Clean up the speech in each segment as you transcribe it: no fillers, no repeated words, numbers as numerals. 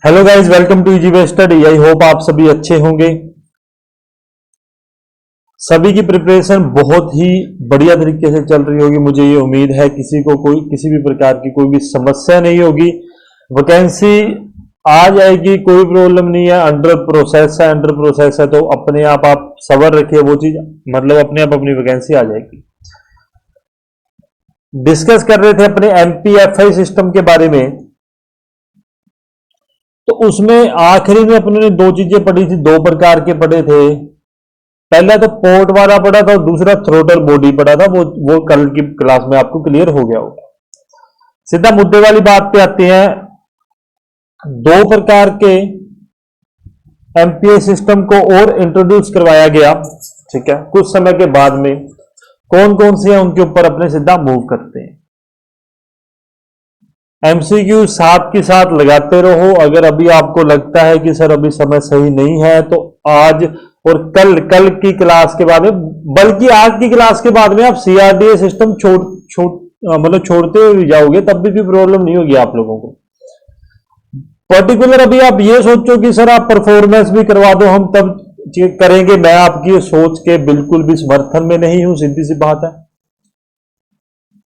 Hello guys, welcome to easy way study. I hope आप सभी अच्छे होंगे। सभी की प्रिपरेशन बहुत ही बढ़िया तरीके से चल रही होगी। मुझे ये उम्मीद है किसी को कोई किसी भी प्रकार की कोई भी समस्या नहीं होगी। वैकेंसी आ जाएगी, कोई प्रॉब्लम नहीं है। अंडर प्रोसेस है तो अपने आप सबर रखिए। वो चीज मतलब अपने आप अपनी वैकेंसी आ जाएगी। डिस्कस कर रहे थे अपने एमपीएफआई सिस्टम के बारे में। तो उसमें आखिरी में अपने ने दो चीजें पढ़ी थी, दो प्रकार के पढ़े थे। पहला तो पोर्ट वाला पढ़ा था और दूसरा थ्रोटल बॉडी पढ़ा था। वो कल की क्लास में आपको क्लियर हो गया होगा। सीधा मुद्दे वाली बात पे आते हैं। दो प्रकार के एमपीए सिस्टम को और इंट्रोड्यूस करवाया गया, ठीक है, कुछ समय के बाद में। कौन कौन से हैं उनके ऊपर अपने सीधा मूव करते हैं। एमसीक्यू साथ के साथ लगाते रहो। अगर अभी आपको लगता है कि सर अभी समय सही नहीं है तो आज और कल की क्लास के बाद में, बल्कि आज की क्लास के बाद में आप सीआरडीए सिस्टम छोड़ते हुए जाओगे तब भी प्रॉब्लम नहीं होगी आप लोगों को। पर्टिकुलर अभी आप ये सोचो कि सर आप परफॉर्मेंस भी करवा दो, हम तब करेंगे। मैं आपकी सोच के बिल्कुल भी समर्थन में नहीं हूं, सीधी सी बात है।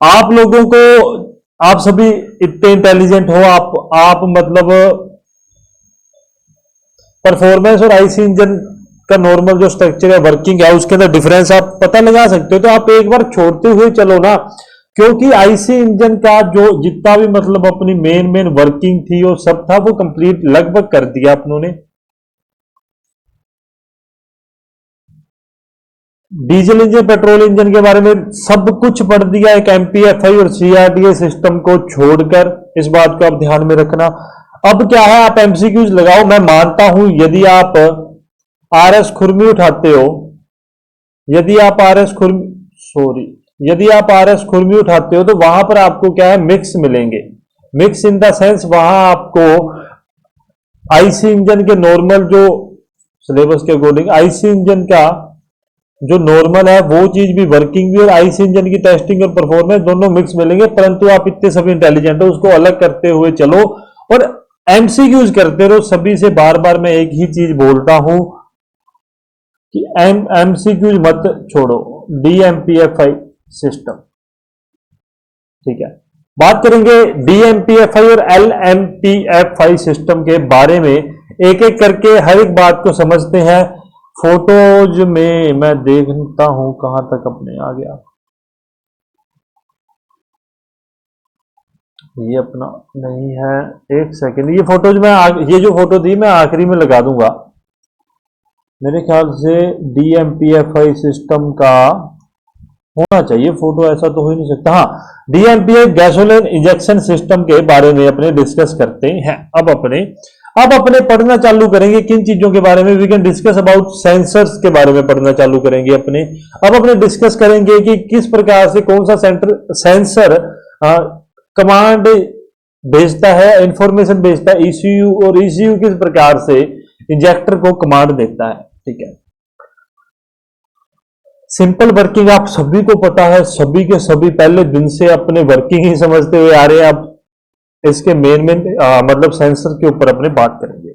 आप लोगों को, आप सभी इतने इंटेलिजेंट हो, आप मतलब परफॉर्मेंस और आईसी इंजन का नॉर्मल जो स्ट्रक्चर है, वर्किंग है, उसके अंदर डिफरेंस आप पता लगा सकते हो। तो आप एक बार छोड़ते हुए चलो ना, क्योंकि आईसी इंजन का जो जितना भी मतलब अपनी मेन वर्किंग थी और सब था, वो कंप्लीट लगभग कर दिया अपनों ने। डीजल इंजन, पेट्रोल इंजन के बारे में सब कुछ पढ़ दिया एक एमपीएफआई और सीआरडीए सिस्टम को छोड़कर। इस बात को आप ध्यान में रखना। अब क्या है, आप एमसीक्यूज लगाओ। मैं मानता हूं यदि आप आरएस खुरमी उठाते हो, यदि आप आरएस खुरमी उठाते हो तो वहां पर आपको क्या है, मिक्स मिलेंगे। मिक्स इन द सेंस वहां आपको आईसी इंजन के नॉर्मल जो सिलेबस के अकॉर्डिंग आईसी इंजन का जो नॉर्मल है वो चीज भी, वर्किंग भी, और आईसी इंजन की टेस्टिंग और परफॉर्मेंस दोनों मिक्स मिलेंगे। परंतु आप इतने सभी इंटेलिजेंट हो, उसको अलग करते हुए चलो और एमसीक्यूज करते रहो। सभी से बार बार मैं एक ही चीज बोलता हूं कि एमसीक्यूज मत छोड़ो। डीएमपीएफआई सिस्टम, ठीक है। बात करेंगे डीएमपीएफआई और एलएमपीएफआई सिस्टम के बारे में। एक एक करके हर एक बात को समझते हैं। फोटोज में मैं देखता हूं कहां तक अपने आ गया। ये अपना नहीं है, एक सेकंड। ये फोटोज में ये जो फोटो थी मैं आखिरी में लगा दूंगा। मेरे ख्याल से डीएमपीएफआई सिस्टम का होना चाहिए फोटो, ऐसा तो हो ही नहीं सकता। हाँ, डीएमपीएफ गैसोलीन इंजेक्शन सिस्टम के बारे में अपने डिस्कस करते हैं। अब अपने पढ़ना चालू करेंगे किन चीजों के बारे में। We can discuss about sensors के बारे में पढ़ना चालू करेंगे अपने। अब अपने डिस्कस करेंगे कि किस प्रकार से कौन सा सेंसर कमांड भेजता है, इंफॉर्मेशन भेजता है ईसीयू, और ईसीयू किस प्रकार से इंजेक्टर को कमांड देता है, ठीक है। सिंपल वर्किंग आप सभी को पता है, सभी के सभी पहले दिन से अपने वर्किंग ही समझते हुए आ रहे हैं। अब इसके मेन मतलब सेंसर के ऊपर अपने बात करेंगे।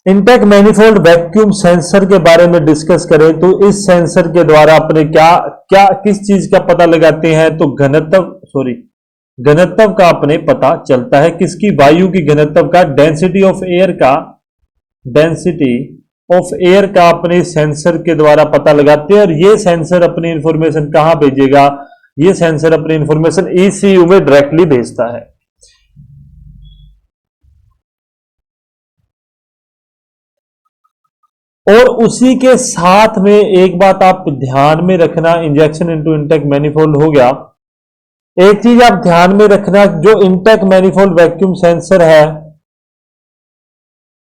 इंटेक मैनिफोल्ड वैक्यूम सेंसर के बारे में डिस्कस करें तो इस सेंसर के द्वारा अपने किस चीज का पता लगाते हैं, तो घनत्व का अपने पता चलता है। किसकी? वायु की घनत्व का, डेंसिटी ऑफ एयर का अपने सेंसर के द्वारा पता लगाते हैं। और ये सेंसर अपनी इंफॉर्मेशन कहां भेजेगा? ये सेंसर अपनी इंफॉर्मेशन ईसीयू में डायरेक्टली भेजता है। और उसी के साथ में एक बात आप ध्यान में रखना, इंजेक्शन इनटू इंटेक मैनिफोल्ड हो गया। एक चीज आप ध्यान में रखना, जो इंटेक मैनिफोल्ड वैक्यूम सेंसर है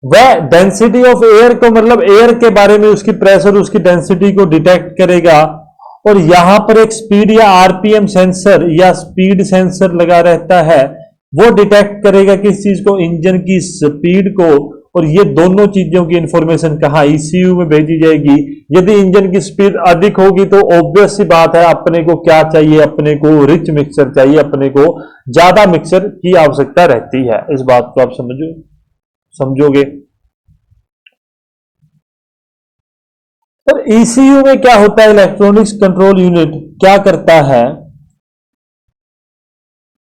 वह डेंसिटी ऑफ एयर को, मतलब एयर के बारे में उसकी प्रेशर, उसकी डेंसिटी को डिटेक्ट करेगा। और यहां पर एक स्पीड या आरपीएम सेंसर या स्पीड सेंसर लगा रहता है, वो डिटेक्ट करेगा किस चीज को? इंजन की स्पीड को। और ये दोनों चीजों की इंफॉर्मेशन कहाँ ईसीयू में भेजी जाएगी। यदि इंजन की स्पीड अधिक होगी तो ऑब्वियस सी बात है अपने को क्या चाहिए, अपने को रिच मिक्सचर चाहिए, अपने को ज्यादा मिक्सचर की आवश्यकता रहती है। इस बात को आप समझोगे। और ईसीयू में क्या होता है, इलेक्ट्रॉनिक्स कंट्रोल यूनिट क्या करता है,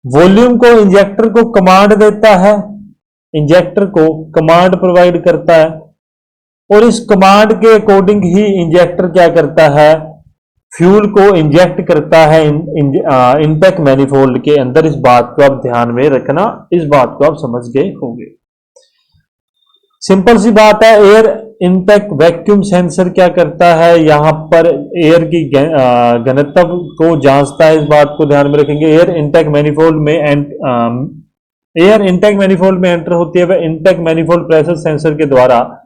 वॉल्यूम को इंजेक्टर को कमांड देता है, इंजेक्टर को कमांड प्रोवाइड करता है और इस कमांड के अकॉर्डिंग ही इंजेक्टर क्या करता है, फ्यूल को इंजेक्ट करता है इनटेक मैनिफोल्ड के अंदर। इस बात को आप ध्यान में रखना, इस बात को आप समझ गए होंगे। सिंपल सी बात है। एयर इनटेक वैक्यूम सेंसर क्या करता है, यहां पर एयर की घनत्व को जांचता है। इस बात को ध्यान में रखेंगे। एयर इनटेक मैनिफोल्ड में एंटर होती है वह इनटेक मैनिफोल्ड प्रेशर सेंसर के द्वारा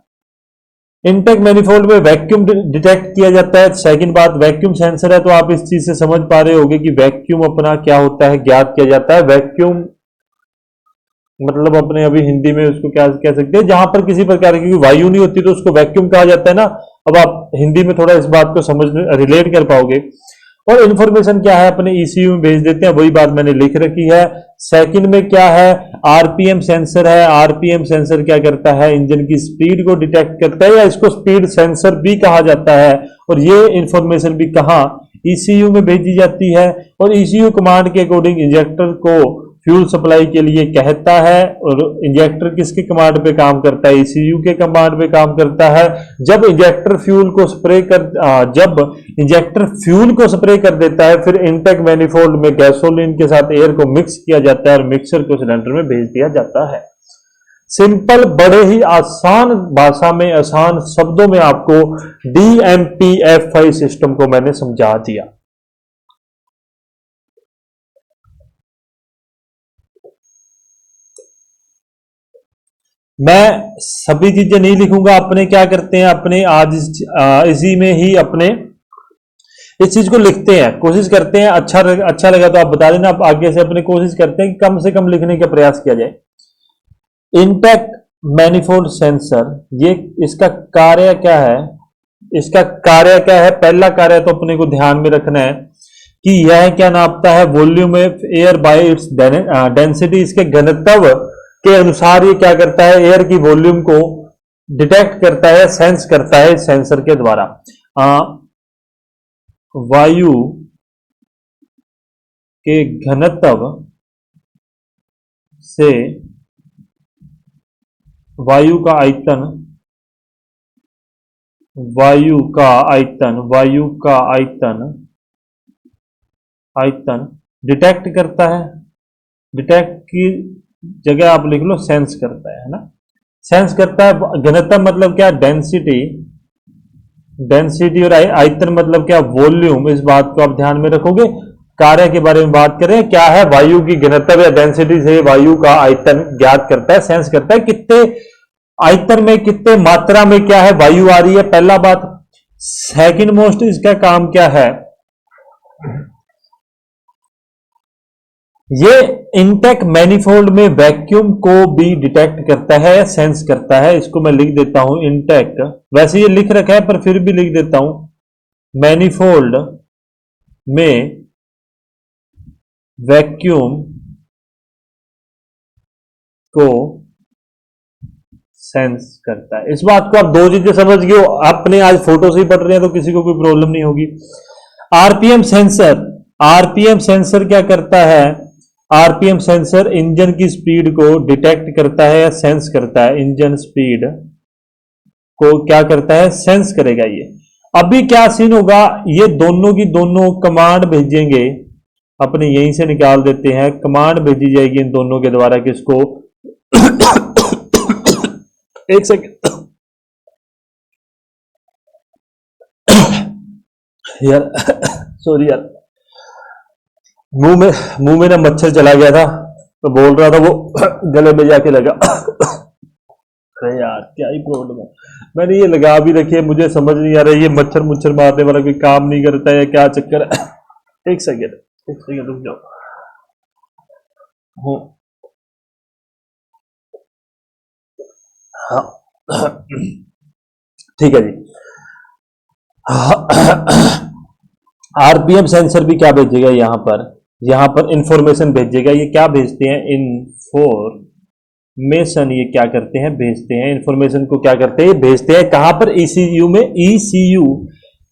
इनटेक मैनिफोल्ड में वैक्यूम डिटेक्ट किया जाता है। सेकंड बात, वैक्यूम सेंसर है तो आप इस चीज से समझ पा रहे होंगे कि वैक्यूम अपना क्या होता है, ज्ञात किया जाता है। वैक्यूम मतलब अपने अभी हिंदी में उसको क्या कह सकते हैं, जहां पर किसी प्रकार की वायु नहीं होती तो उसको वैक्यूम कहा जाता है ना। अब आप हिंदी में थोड़ा इस बात को समझ रिलेट कर पाओगे। और इंफॉर्मेशन क्या है अपने ईसीयू में भेज देते हैं, वही बात मैंने लिख रखी है। सेकंड में क्या है, आरपीएम सेंसर है। आरपीएम सेंसर क्या करता है, इंजन की स्पीड को डिटेक्ट करता है या इसको स्पीड सेंसर भी कहा जाता है। और ये इंफॉर्मेशन भी कहां, ईसीयू में भेजी जाती है। और ईसीयू कमांड के अकॉर्डिंग इंजेक्टर को फ्यूल सप्लाई के लिए कहता है। और इंजेक्टर किसके कमांड पे काम करता है, ईसीयू के कमांड पे काम करता है। जब इंजेक्टर फ्यूल को स्प्रे कर देता है फिर इनटेक मैनिफोल्ड में गैसोलीन के साथ एयर को मिक्स किया जाता है और मिक्सर को सिलेंडर में भेज दिया जाता है। सिंपल, बड़े ही आसान भाषा में, आसान शब्दों में आपको DMPFI सिस्टम को मैंने समझा दिया। मैं सभी चीजें नहीं लिखूंगा। अपने क्या करते हैं, अपने आज इसी में ही अपने इस चीज को लिखते हैं, कोशिश करते हैं। अच्छा लगा तो आप बता देना। आप आगे से अपने कोशिश करते हैं कि कम से कम लिखने का प्रयास किया जाए। इंटेक मैनिफोल्ड सेंसर, ये इसका कार्य क्या है, इसका कार्य क्या है। पहला कार्य तो अपने को ध्यान में रखना है कि यह क्या नापता है, volume of air by its density. इसके घनत्व के अनुसार ये क्या करता है, एयर की वॉल्यूम को डिटेक्ट करता है, सेंस करता है सेंसर के द्वारा। वायु के घनत्व से वायु का आयतन डिटेक्ट करता है। डिटेक्ट की जगह आप लिख लो सेंस करता है ना। सेंस करता है। घनत्व मतलब क्या, डेंसिटी और आयतन मतलब क्या, वॉल्यूम। इस बात को आप ध्यान में रखोगे। कार्य के बारे में बात करें, क्या है, वायु की घनत्व या डेंसिटी से वायु का आयतन ज्ञात करता है, सेंस करता है। कितने आयतन में, कितने मात्रा में क्या है, वायु आ रही है, पहला बात। सेकंड मोस्ट इसका काम क्या है, ये इनटेक मैनिफोल्ड में वैक्यूम को भी डिटेक्ट करता है, सेंस करता है। इसको मैं लिख देता हूं इनटेक, वैसे ये लिख रखा है पर फिर भी लिख देता हूं। मैनिफोल्ड में वैक्यूम को सेंस करता है। इस बात को आप दो चीजें समझ गए हो। आपने आज फोटो से ही पढ़ रहे हैं तो किसी को कोई प्रॉब्लम नहीं होगी। आरपीएम सेंसर क्या करता है, आरपीएम सेंसर इंजन की स्पीड को डिटेक्ट करता है या सेंस करता है। इंजन स्पीड को क्या करता है, सेंस करेगा ये। अभी क्या सीन होगा, ये दोनों की दोनों कमांड भेजेंगे, अपने यहीं से निकाल देते हैं। कमांड भेजी जाएगी इन दोनों के द्वारा, किसको एक सेकंड यार, सॉरी यार, मुंह में ना मच्छर चला गया था तो बोल रहा था, वो गले में जाके लगा। अरे यार क्या ही प्रॉब्लम है, मैंने ये लगा भी रखी है, मुझे समझ नहीं आ रहा है ये मच्छर मुच्छर मारने वाला कोई काम नहीं करता है या क्या चक्कर है। एक सेकंड रुक जाओ। हाँ, ठीक है जी। आरपीएम सेंसर भी क्या भेजेगा यहाँ पर इंफॉर्मेशन भेजेगा। ये क्या भेजते हैं, इन्फॉर्मेशन। ये क्या करते हैं, भेजते हैं इंफॉर्मेशन को। क्या करते हैं, भेजते हैं कहां पर, ईसीयू में। ईसीयू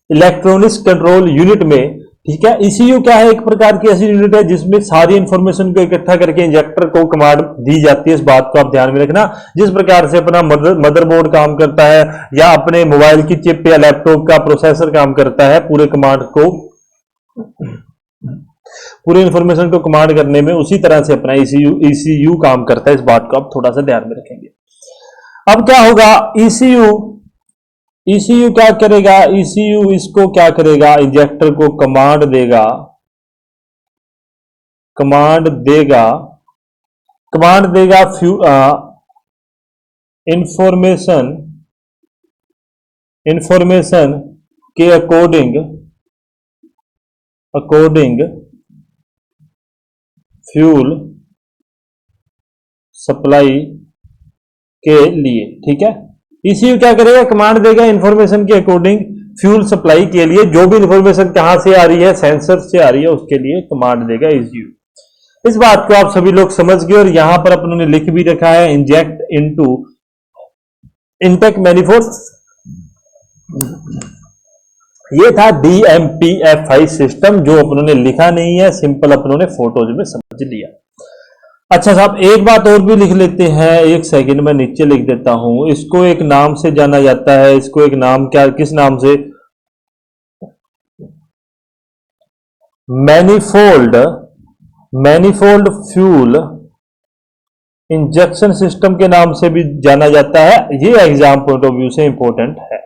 इलेक्ट्रॉनिक्स कंट्रोल यूनिट में। ठीक है, ईसीयू क्या है, एक प्रकार की ऐसी यूनिट है जिसमें सारी इंफॉर्मेशन को इकट्ठा करके इंजेक्टर को कमांड दी जाती है। इस बात को आप ध्यान में रखना। जिस प्रकार से अपना मदरबोर्ड काम करता है या अपने मोबाइल की चिप या लैपटॉप का प्रोसेसर काम करता है, पूरे कमांड को, पूरी इंफॉर्मेशन को कमांड करने में, उसी तरह से अपना ईसीयू काम करता है। इस बात को आप थोड़ा सा ध्यान में रखेंगे। अब क्या होगा, ईसीयू क्या करेगा, ईसीयू इसको क्या करेगा, इंजेक्टर को कमांड देगा, कमांड देगा इंफॉर्मेशन के अकॉर्डिंग फ्यूल सप्लाई के लिए। ठीक है, ईसीयू क्या करेगा, कमांड देगा इंफॉर्मेशन के अकॉर्डिंग फ्यूल सप्लाई के लिए। जो भी इंफॉर्मेशन कहां से आ रही है, सेंसर से आ रही है, उसके लिए कमांड देगा ईसीयू। इस बात को आप सभी लोग समझ गए। और यहां पर अपन ने लिख भी रखा है, इंजेक्ट इनटू इनटेक मैनिफोल्ड। ये था DMPFI सिस्टम, जो अपनों ने लिखा नहीं है, सिंपल अपनों ने फोटोज में समझ लिया। अच्छा साहब, एक बात और भी लिख लेते हैं, एक सेकंड में नीचे लिख देता हूं। इसको एक नाम से जाना जाता है, इसको एक नाम, क्या, किस नाम से, मैनिफोल्ड फ्यूल इंजेक्शन सिस्टम के नाम से भी जाना जाता है। ये एग्जाम पॉइंट ऑफ व्यू से इंपॉर्टेंट है।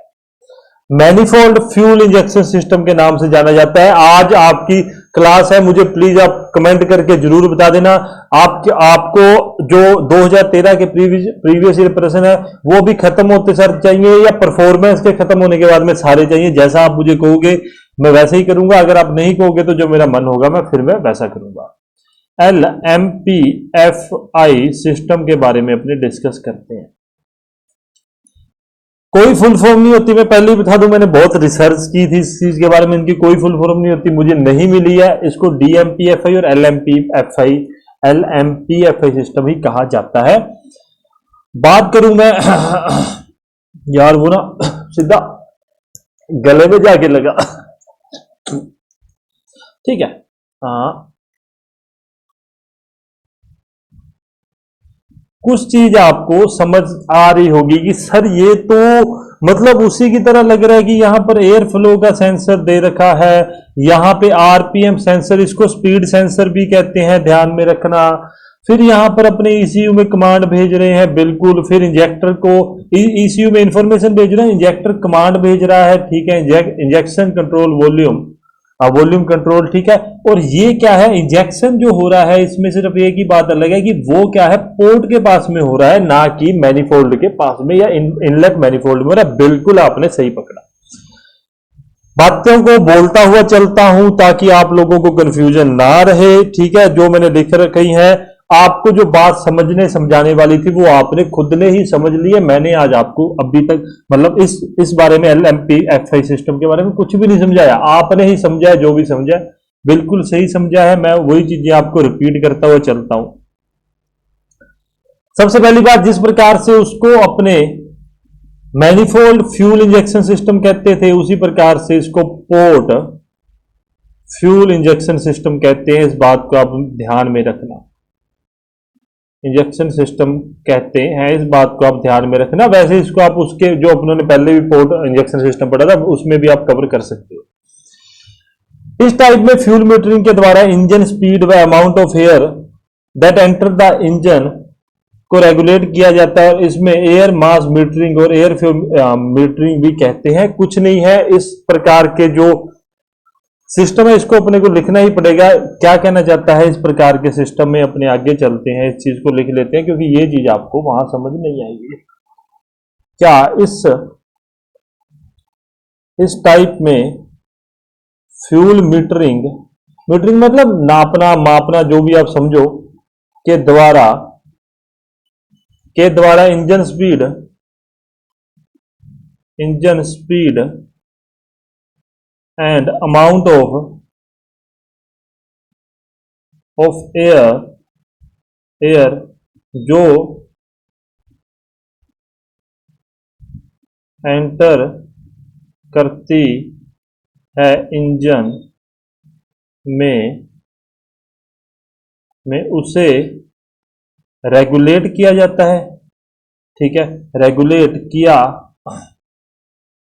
मैनिफोल्ड फ्यूल इंजेक्शन सिस्टम के नाम से जाना जाता है। आज आपकी क्लास है, मुझे प्लीज आप कमेंट करके जरूर बता देना आपको जो 2013 के प्रीवियस ईयर प्रश्न है वो भी खत्म होते सर चाहिए, या परफॉर्मेंस के खत्म होने के बाद में सारे चाहिए। जैसा आप मुझे कहोगे मैं वैसे ही करूंगा। अगर आप नहीं कहोगे तो जो मेरा मन होगा मैं वैसा करूंगा। LMPFI सिस्टम के बारे में अपने डिस्कस करते हैं। कोई फुल फॉर्म नहीं होती, मैं पहले ही बता दूं, मैंने बहुत रिसर्च की थी इस चीज के बारे में। इनकी कोई फुल फॉर्म नहीं होती, मुझे नहीं मिली है। इसको DMPFI और LMPFI सिस्टम ही कहा जाता है। बात करूं मैं यार, वो ना सीधा गले में जाके लगा। ठीक है, हाँ, कुछ चीज आपको समझ आ रही होगी कि सर ये तो मतलब उसी की तरह लग रहा है कि यहां पर एयर फ्लो का सेंसर दे रखा है, यहां पे RPM सेंसर, इसको स्पीड सेंसर भी कहते हैं, ध्यान में रखना। फिर यहां पर अपने ईसीयू में कमांड भेज रहे हैं, बिल्कुल। फिर इंजेक्टर को ईसीयू में इंफॉर्मेशन भेज रहे हैं, इंजेक्टर कमांड भेज रहा है। ठीक है, इंजेक्शन कंट्रोल वॉल्यूम कंट्रोल। ठीक है, और ये क्या है, इंजेक्शन जो हो रहा है इसमें सिर्फ एक ही बात अलग है कि वो क्या है, पोर्ट के पास में हो रहा है, ना कि मैनिफोल्ड के पास में या इनलेट मैनिफोल्ड में हो रहा है। बिल्कुल आपने सही पकड़ा। बातों को बोलता हुआ चलता हूं ताकि आप लोगों को कंफ्यूजन ना रहे। ठीक है, जो मैंने लिख रखी है, आपको जो बात समझने समझाने वाली थी वो आपने खुद ने ही समझ ली है। मैंने आज आपको अभी तक मतलब इस बारे में LMPFI सिस्टम के बारे में कुछ भी नहीं समझाया, आपने ही समझा है। जो भी समझा बिल्कुल सही समझा है। मैं वही चीजें आपको रिपीट करता हुआ चलता हूं। सबसे पहली बात, जिस प्रकार से उसको अपने मैनिफोल्ड फ्यूल इंजेक्शन सिस्टम कहते थे, उसी प्रकार से इसको पोर्ट फ्यूल इंजेक्शन सिस्टम कहते हैं। इस बात को आप ध्यान में रखना। इंजेक्शन सिस्टम कहते हैं, इस बात को आप ध्यान में रखना। वैसे इसको आप उसके जो अपनों ने पहले भी पोर्ट इंजेक्शन सिस्टम पढ़ा था उसमें भी आप कवर कर सकते हो। इस टाइप में फ्यूल मीटरिंग के द्वारा इंजन स्पीड व amount of air that enter the engine को रेगुलेट किया जाता है। इसमें एयर मास मीटरिंग और एयर फ्यूल मीटरिंग भी कहते हैं। कुछ नहीं है, इस प्रकार के जो सिस्टम है इसको अपने को लिखना ही पड़ेगा। क्या कहना चाहता है इस प्रकार के सिस्टम में, अपने आगे चलते हैं, इस चीज को लिख लेते हैं क्योंकि ये चीज आपको वहां समझ नहीं आएगी। क्या इस टाइप में फ्यूल मीटरिंग मतलब नापना मापना, जो भी आप समझो, के द्वारा engine speed engine speed and amount of air जो एंटर करती है इंजन में उसे रेगुलेट किया जाता है। ठीक है, रेगुलेट किया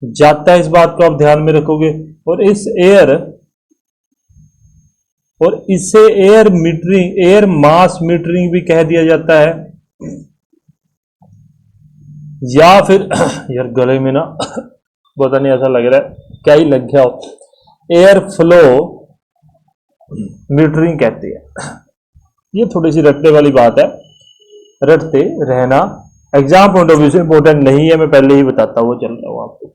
जाता है, इस बात को आप ध्यान में रखोगे। और इसे air metering, air mass metering भी कह दिया जाता है, या फिर यार गले में ना पता नहीं ऐसा लग रहा है क्या ही लग गया हो, एयर फ्लो मीटरिंग कहती है। ये थोड़ी सी रटने वाली बात है, रटते रहना, एग्जाम पॉइंट ऑफ व्यू से इंपॉर्टेंट नहीं है, मैं पहले ही बताता हुआ चल रहा हूं आपको।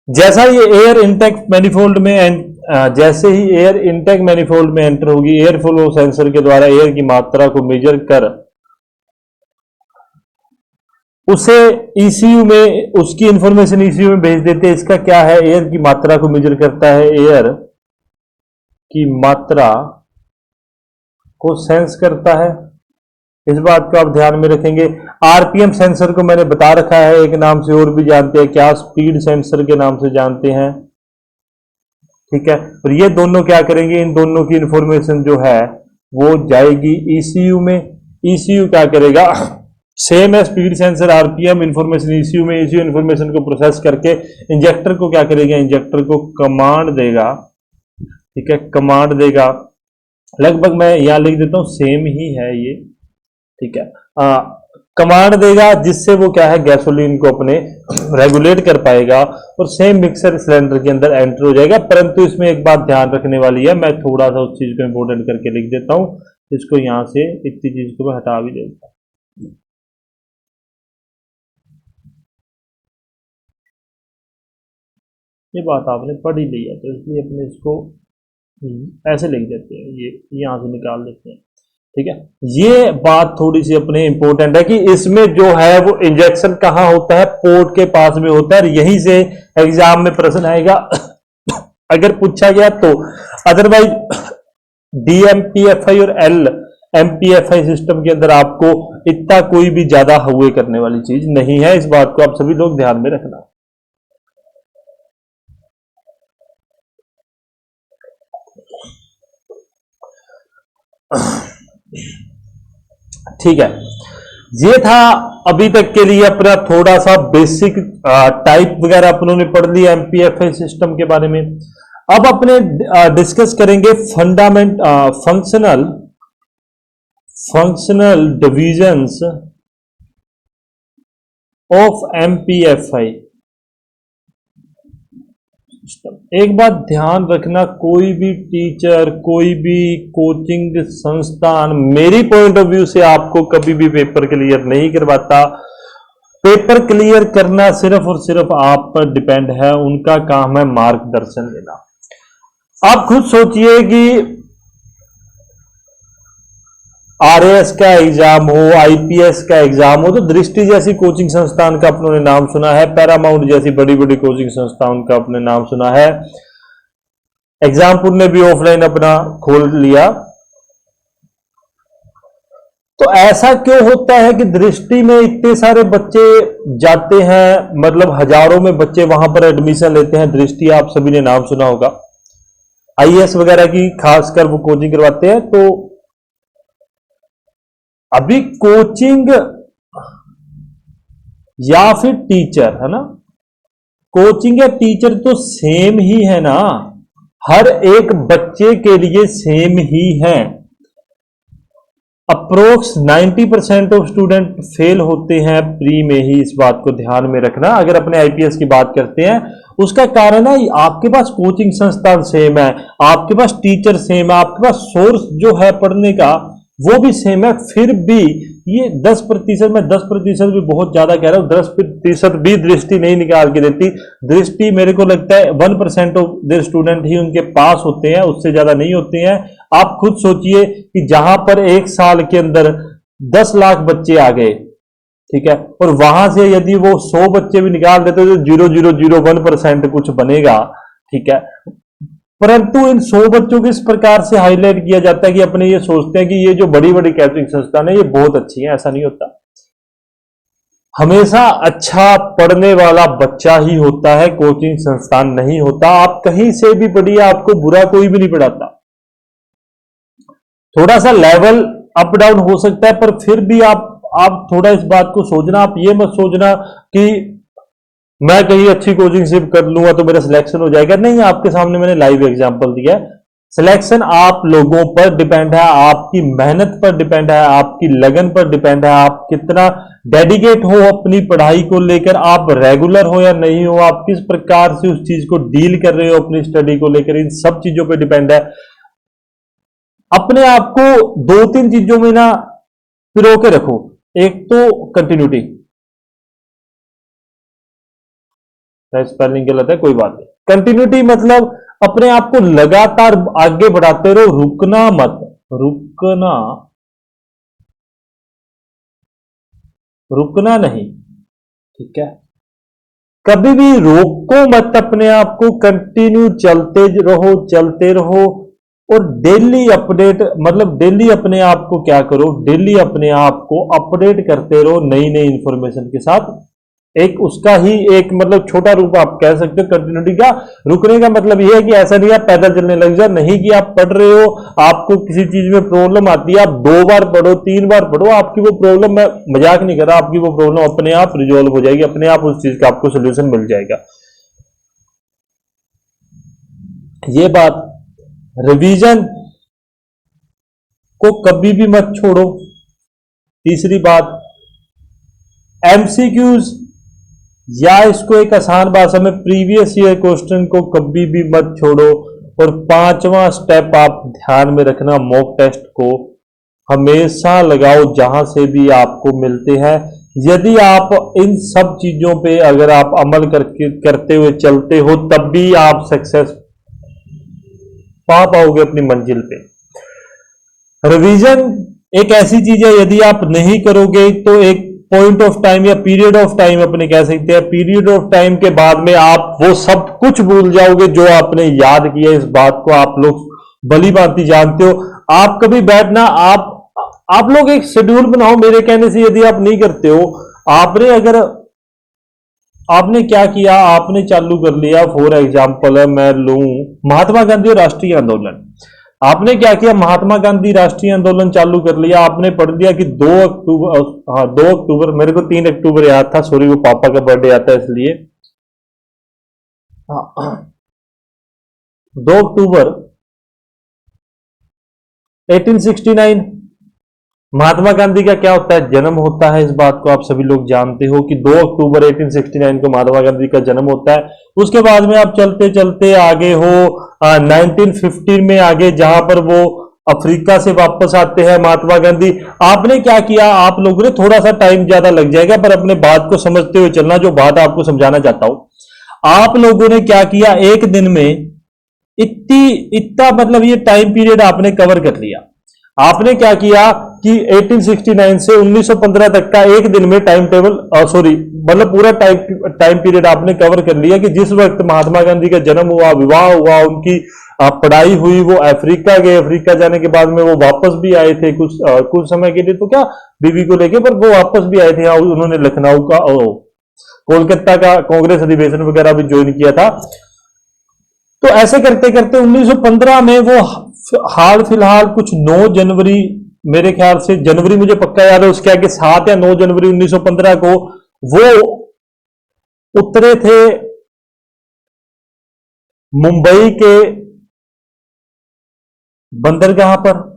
जैसा ये एयर इनटेक मैनिफोल्ड में जैसे ही एयर इनटेक मैनिफोल्ड में एंटर होगी, एयर फ्लो सेंसर के द्वारा एयर की मात्रा को मेजर कर उसे ईसीयू में, उसकी इंफॉर्मेशन ईसीयू में भेज देते हैं। इसका क्या है, एयर की मात्रा को मेजर करता है, एयर की मात्रा को सेंस करता है, इस बात को आप ध्यान में रखेंगे। आरपीएम सेंसर को मैंने बता रखा है, एक नाम से और भी जानते हैं, क्या स्पीड सेंसर के नाम से जानते हैं। ठीक है, और ये दोनों क्या करेंगे, इन दोनों की इंफॉर्मेशन जो है वो जाएगी ईसीयू में। ईसीयू क्या करेगा, सेम है speed sensor RPM, information ECU में, ईसीयू इंफॉर्मेशन को प्रोसेस करके इंजेक्टर को क्या करेगा, इंजेक्टर को कमांड देगा। ठीक है, कमांड देगा, लगभग मैं यहां लिख देता हूं, सेम ही है ये। ठीक है, कमांड देगा जिससे वो क्या है, गैसोलीन को अपने रेगुलेट कर पाएगा और सेम मिक्सर सिलेंडर के अंदर एंटर हो जाएगा। परंतु इसमें एक बात ध्यान रखने वाली है, मैं थोड़ा सा उस चीज को इंपोर्टेंट करके लिख देता हूं, इसको यहां से इतनी चीज को मैं हटा भी देता हूं। ये बात आपने पढ़ ही ली है तो इसलिए अपने इसको ऐसे लिख देते हैं, ये यहां से निकाल देते हैं। ठीक है, ये बात थोड़ी सी अपने इंपॉर्टेंट है कि इसमें जो है वो इंजेक्शन कहां होता है, पोर्ट के पास में होता है, यहीं से एग्जाम में प्रश्न आएगा अगर पूछा गया तो। अदरवाइज डीएमपीएफआई और एमपीएफआई सिस्टम के अंदर आपको इतना कोई भी ज्यादा हुए करने वाली चीज नहीं है, इस बात को आप सभी लोग ध्यान में रखना। ठीक है, ये था अभी तक के लिए अपना थोड़ा सा बेसिक टाइप वगैरह अपनों ने पढ़ लिया एमपीएफआई सिस्टम के बारे में। अब अपने डिस्कस करेंगे फंक्शनल डिविजन्स ऑफ एमपीएफआई सिस्टम। एक बात ध्यान रखना, कोई भी टीचर, कोई भी कोचिंग संस्थान मेरी पॉइंट ऑफ व्यू से आपको कभी भी पेपर क्लियर नहीं करवाता। पेपर क्लियर करना सिर्फ और सिर्फ आप पर डिपेंड है, उनका काम है मार्गदर्शन देना। आप खुद सोचिए कि आरएएस का एग्जाम हो, आईपीएस का एग्जाम हो, तो दृष्टि जैसी कोचिंग संस्थान का अपनों ने नाम सुना है, पैरामाउंट जैसी बड़ी बड़ी कोचिंग संस्थान का अपने नाम सुना है, एग्जामपुर ने भी ऑफलाइन अपना खोल लिया। तो ऐसा क्यों होता है कि दृष्टि में इतने सारे बच्चे जाते हैं, मतलब हजारों में बच्चे वहां पर एडमिशन लेते हैं। दृष्टि आप सभी ने नाम सुना होगा, आईएएस वगैरह की खासकर वो कोचिंग करवाते हैं। तो अभी कोचिंग या फिर टीचर है ना, कोचिंग या टीचर तो सेम ही है ना, हर एक बच्चे के लिए सेम ही है। अप्रोक्स 90% ऑफ स्टूडेंट फेल होते हैं प्री में ही, इस बात को ध्यान में रखना। अगर अपने आईपीएस की बात करते हैं, उसका कारण है आपके पास कोचिंग संस्थान सेम है, आपके पास टीचर सेम है, आपके पास सोर्स जो है पढ़ने का वो भी सेम है, फिर भी ये 10%, मैं 10% भी बहुत ज्यादा कह रहा हूं, 10% भी दृष्टि नहीं निकाल के देती। दृष्टि मेरे को लगता है 1% ऑफ द स्टूडेंट ही उनके पास होते हैं, उससे ज्यादा नहीं होते हैं। आप खुद सोचिए कि जहां पर एक साल के अंदर 10 लाख बच्चे आ गए, ठीक है, और वहां से यदि वो 100 बच्चे भी निकाल देते तो 0.001% कुछ बनेगा, ठीक है। परंतु इन 100 बच्चों को इस प्रकार से हाईलाइट किया जाता है कि अपने ये सोचते हैं कि ये जो बड़ी बड़ी कैटरिंग संस्थान है ये बहुत अच्छी है, ऐसा नहीं होता। हमेशा अच्छा पढ़ने वाला बच्चा ही होता है, कोचिंग संस्थान नहीं होता। आप कहीं से भी पढ़िए, आपको बुरा कोई भी नहीं पढ़ाता। थोड़ा सा लेवल अप डाउन हो सकता है, पर फिर भी आप थोड़ा इस बात को सोचना, आप ये मत सोचना कि मैं कहीं अच्छी कोचिंग से कर लूंगा तो मेरा सिलेक्शन हो जाएगा। नहीं, आपके सामने मैंने लाइव एग्जांपल दिया है। सिलेक्शन आप लोगों पर डिपेंड है, आपकी मेहनत पर डिपेंड है, आपकी लगन पर डिपेंड है, आप कितना डेडिकेट हो अपनी पढ़ाई को लेकर, आप रेगुलर हो या नहीं हो, आप किस प्रकार से उस चीज को डील कर रहे हो अपनी स्टडी को लेकर, इन सब चीजों पर डिपेंड है। अपने आप को 2-3 चीजों में ना पिरो के रखो। एक तो कंटिन्यूटी, स्पेलिंग गलत है कोई बात नहीं। कंटिन्यूटी मतलब अपने आप को लगातार आगे बढ़ाते रहो, रुकना मत, रुकना नहीं, ठीक है। कभी भी रोको मत अपने आप को, कंटिन्यू चलते रहो। और डेली अपडेट, मतलब डेली अपने आप को क्या करो, डेली अपने आप को अपडेट करते रहो नई नई इंफॉर्मेशन के साथ। एक उसका ही एक मतलब छोटा रूप आप कह सकते हो कंटिन्यूटी का। रुकने का मतलब यह है कि ऐसा नहीं आप पैदल चलने लग जाओ, नहीं कि आप पढ़ रहे हो, आपको किसी चीज में प्रॉब्लम आती है, आप 2 बार पढ़ो 3 बार पढ़ो, आपकी वो प्रॉब्लम, मैं मजाक नहीं कर रहा, आपकी वो प्रॉब्लम अपने आप रिजॉल्व हो जाएगी, अपने आप उस चीज का आपको सोल्यूशन मिल जाएगा। ये बात, रिवीजन को कभी भी मत छोड़ो। तीसरी बात, एमसीक्यूज या इसको एक आसान भाषा में प्रीवियस ईयर क्वेश्चन को कभी भी मत छोड़ो। और 5वां स्टेप आप ध्यान में रखना, मॉक टेस्ट को हमेशा लगाओ जहां से भी आपको मिलते हैं। यदि आप इन सब चीजों पे अगर आप अमल करते हुए चलते हो, तब भी आप सक्सेस पा पाओगे अपनी मंजिल पे। रिवीजन एक ऐसी चीज है, यदि आप नहीं करोगे तो एक पॉइंट ऑफ टाइम या पीरियड ऑफ टाइम अपने कह सकते हैं, पीरियड ऑफ टाइम के बाद में आप वो सब कुछ भूल जाओगे जो आपने याद किया। इस बात को आप लोग भली भांति जानते हो। आप कभी बैठना, आप लोग एक शेड्यूल बनाओ, मेरे कहने से यदि आप नहीं करते हो, आपने क्या किया, आपने चालू कर लिया, फॉर एग्जाम्पल मैं लूं महात्मा गांधी और राष्ट्रीय आंदोलन। आपने क्या किया, महात्मा गांधी राष्ट्रीय आंदोलन चालू कर लिया, आपने पढ़ लिया कि 2 अक्टूबर, हाँ 2 अक्टूबर, मेरे को 3 अक्टूबर याद था, सॉरी वो पापा का बर्थडे आता है इसलिए। 2 अक्टूबर 1869 महात्मा गांधी का क्या होता है, जन्म होता है। इस बात को आप सभी लोग जानते हो कि 2 अक्टूबर 1869 को महात्मा गांधी का जन्म होता है। उसके बाद में आप चलते चलते आगे हो 1915 में आगे, जहां पर वो अफ्रीका से वापस आते हैं महात्मा गांधी। आपने क्या किया, आप लोगों ने थोड़ा सा टाइम ज्यादा लग जाएगा, पर अपने बात को समझते हुए चलना, जो बात आपको समझाना चाहता हूं। आप लोगों ने क्या किया, एक दिन में इतना मतलब ये टाइम पीरियड आपने कवर कर लिया। आपने क्या किया कि 1869 से 1915 तक का एक दिन में टाइम टेबल, सॉरी मतलब पूरा टाइम पीरियड आपने कवर कर लिया कि जिस वक्त महात्मा गांधी का जन्म हुआ, विवाह हुआ, उनकी पढ़ाई हुई, वो अफ्रीका गए, अफ्रीका जाने के बाद में वो वापस भी आए थे कुछ समय के लिए, तो क्या बीवी को लेके, पर वो वापस भी आए थे। उन्होंने लखनऊ का, कोलकाता का कांग्रेस अधिवेशन वगैरह भी ज्वाइन किया था। तो ऐसे करते करते 1915 में वो हाल फिलहाल कुछ 9 जनवरी, मेरे ख्याल से जनवरी मुझे पक्का याद है, उसके आगे 7 या 9 जनवरी 1915 को वो उतरे थे मुंबई के बंदरगाह पर।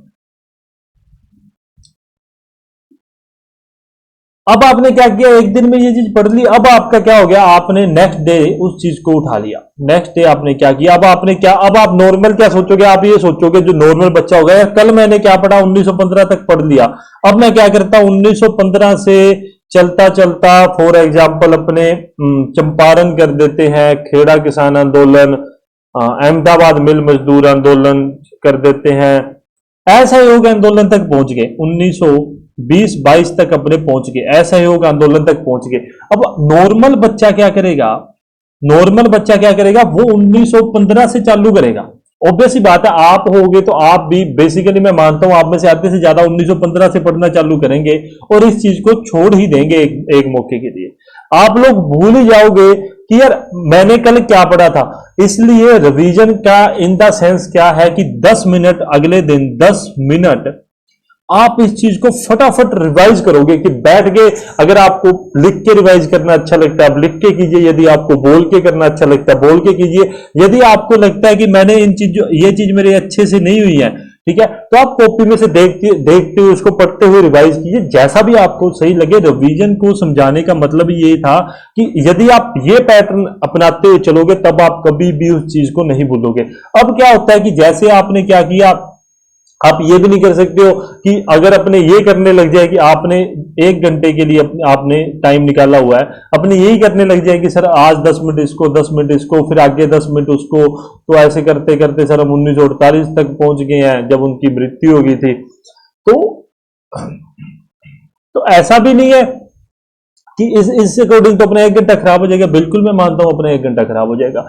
अब आपने क्या किया, एक दिन में ये चीज पढ़ ली, अब आपका क्या हो गया, आपने नेक्स्ट डे उस चीज को उठा लिया। नेक्स्ट डे आपने क्या किया, अब आप नॉर्मल क्या सोचोगे, आप ये सोचोगे जो नॉर्मल बच्चा होगा, कल मैंने क्या पढ़ा, 1915 तक पढ़ लिया, अब मैं क्या करता हूं 1915 से चलता चलता फॉर एग्जाम्पल अपने चंपारण कर देते हैं, खेड़ा किसान आंदोलन, अहमदाबाद मिल मजदूर आंदोलन कर देते हैं, असहयोग आंदोलन तक पहुंच गए 2022 तक अपने पहुंच गए, असहयोग आंदोलन तक पहुंच गए। अब नॉर्मल बच्चा क्या करेगा, नॉर्मल बच्चा क्या करेगा, वो 1915 से चालू करेगा। ऑब्वियसली बात है, आप होगे तो आप भी बेसिकली मैं मानता हूं आप में से आधे से ज्यादा 1915 से पढ़ना चालू करेंगे और इस चीज को छोड़ ही देंगे एक मौके के लिए। आप लोग भूल ही जाओगे कि यार मैंने कल क्या पढ़ा था। इसलिए रिवीजन का इन द सेंस क्या है कि 10 मिनट अगले दिन 10 मिनट आप इस चीज को फटाफट रिवाइज करोगे कि बैठ के, अगर आपको लिख के रिवाइज करना अच्छा लगता है आप लिख के कीजिए, यदि आपको बोल के करना अच्छा लगता है बोल के कीजिए, यदि आपको लगता है कि मैंने ये चीज मेरे अच्छे से नहीं हुई है, ठीक है, तो आप कॉपी में से देखते हुए उसको पढ़ते हुए रिवाइज कीजिए, जैसा भी आपको सही लगे। रिवीजन को समझाने का मतलब ये था कि यदि आप ये पैटर्न अपनाते हुए चलोगे तब आप कभी भी उस चीज को नहीं भूलोगे। अब क्या होता है कि जैसे आपने क्या किया, आप ये भी नहीं कर सकते हो कि अगर अपने ये करने लग जाए कि आपने 1 घंटे के लिए आपने टाइम निकाला हुआ है, अपने यही करने लग जाए कि सर आज 10 मिनट इसको 10 मिनट इसको फिर आगे 10 मिनट उसको, तो ऐसे करते करते सर हम 1948 तक पहुंच गए हैं जब उनकी मृत्यु हो गई थी। तो ऐसा भी नहीं है कि इस अकॉर्डिंग तो अपना 1 घंटा खराब हो जाएगा। बिल्कुल मैं मानता हूं अपना 1 घंटा खराब हो जाएगा,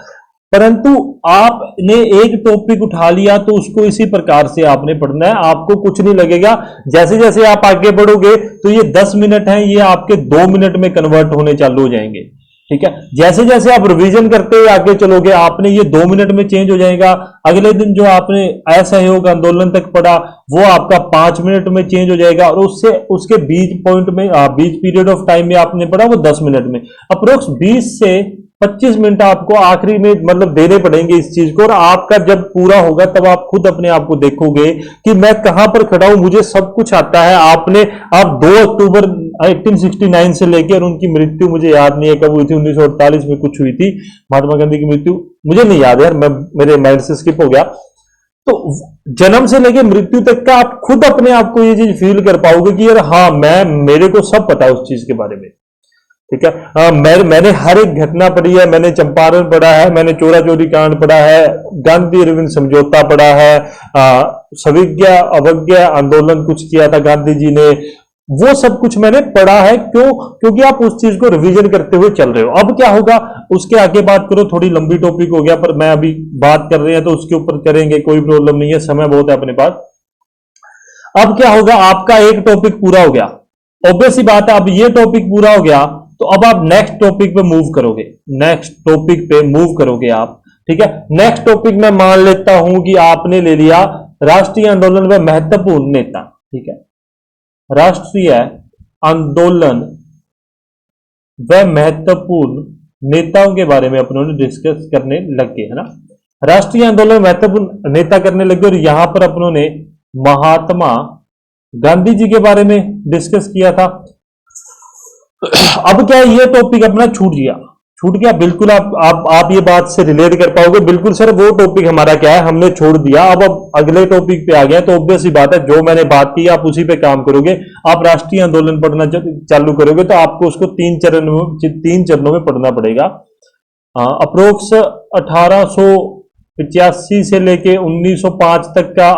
परंतु आपने एक टॉपिक उठा लिया तो उसको इसी प्रकार से आपने पढ़ना है, आपको कुछ नहीं लगेगा। जैसे जैसे आप आगे बढ़ोगे तो ये 10 मिनट हैं ये आपके 2 मिनट में कन्वर्ट होने चालू हो जाएंगे, ठीक है। जैसे जैसे आप रिवीजन करते हुए आगे चलोगे आपने ये 2 मिनट में चेंज हो जाएगा। अगले दिन जो आपने असहयोग आंदोलन तक पढ़ा वो आपका 5 मिनट में चेंज हो जाएगा, और उससे उसके बीच पॉइंट में बीच पीरियड ऑफ टाइम में आपने पढ़ा वो 10 मिनट में। अप्रोक्स 20 से 25 मिनट आपको आखिरी में मतलब देने पड़ेंगे इस चीज को, और आपका जब पूरा होगा तब आप खुद अपने आप को देखोगे कि मैं कहां पर खड़ा हूं, मुझे सब कुछ आता है। आप 2 अक्टूबर 1869 से लेकर उनकी मृत्यु मुझे याद नहीं है कब हुई थी, 1948 में कुछ हुई थी महात्मा गांधी की मृत्यु, मुझे नहीं याद यार, मेरे माइंड से स्किप हो गया। तो जन्म से लेकर मृत्यु तक का आप खुद अपने आप को ये चीज फील कर पाओगे कि यार हाँ मेरे को सब पता है उस चीज के बारे में, ठीक है। मैंने हर एक घटना पढ़ी है, मैंने चंपारण पढ़ा है, मैंने चोरा चोरी कांड पढ़ा है, गांधी अरविंद समझौता पढ़ा है, सविज्ञा अवज्ञा आंदोलन कुछ किया था गांधी जी ने, वो सब कुछ मैंने पढ़ा है। क्यों? क्योंकि आप उस चीज को रिवीजन करते हुए चल रहे हो। अब क्या होगा उसके आगे बात करो, थोड़ी लंबी टॉपिक हो गया, पर मैं अभी बात कर रहे हैं तो उसके ऊपर करेंगे, कोई प्रॉब्लम नहीं है, समय बहुत है अपने पास। अब क्या होगा, आपका एक टॉपिक पूरा हो गया, ऑब्वियस ही बात है। अब ये टॉपिक पूरा हो गया तो अब आप नेक्स्ट टॉपिक पे मूव करोगे, नेक्स्ट टॉपिक पे मूव करोगे आप, ठीक है। नेक्स्ट टॉपिक मैं मान लेता हूं कि आपने ले लिया राष्ट्रीय आंदोलन में महत्वपूर्ण नेता, ठीक है। राष्ट्रीय आंदोलन व महत्वपूर्ण नेताओं के बारे में अपनों ने डिस्कस करने लग गए, है ना। राष्ट्रीय आंदोलन महत्वपूर्ण नेता करने लगे, और यहां पर अपनों ने महात्मा गांधी जी के बारे में डिस्कस किया था। अब क्या ये टॉपिक अपना छूट गया, बिल्कुल आप ये बात से रिलेट कर पाओगे, बिल्कुल सर वो टॉपिक हमारा क्या है हमने छोड़ दिया, अब अगले टॉपिक पे आ गया। तो ऑब्वियस ही बात है जो मैंने बात की आप उसी पे काम करोगे। आप राष्ट्रीय आंदोलन पढ़ना चालू करोगे तो आपको उसको 3 चरणों में पढ़ना पड़ेगा। अप्रोक्स 1885 से लेके 1905 तक का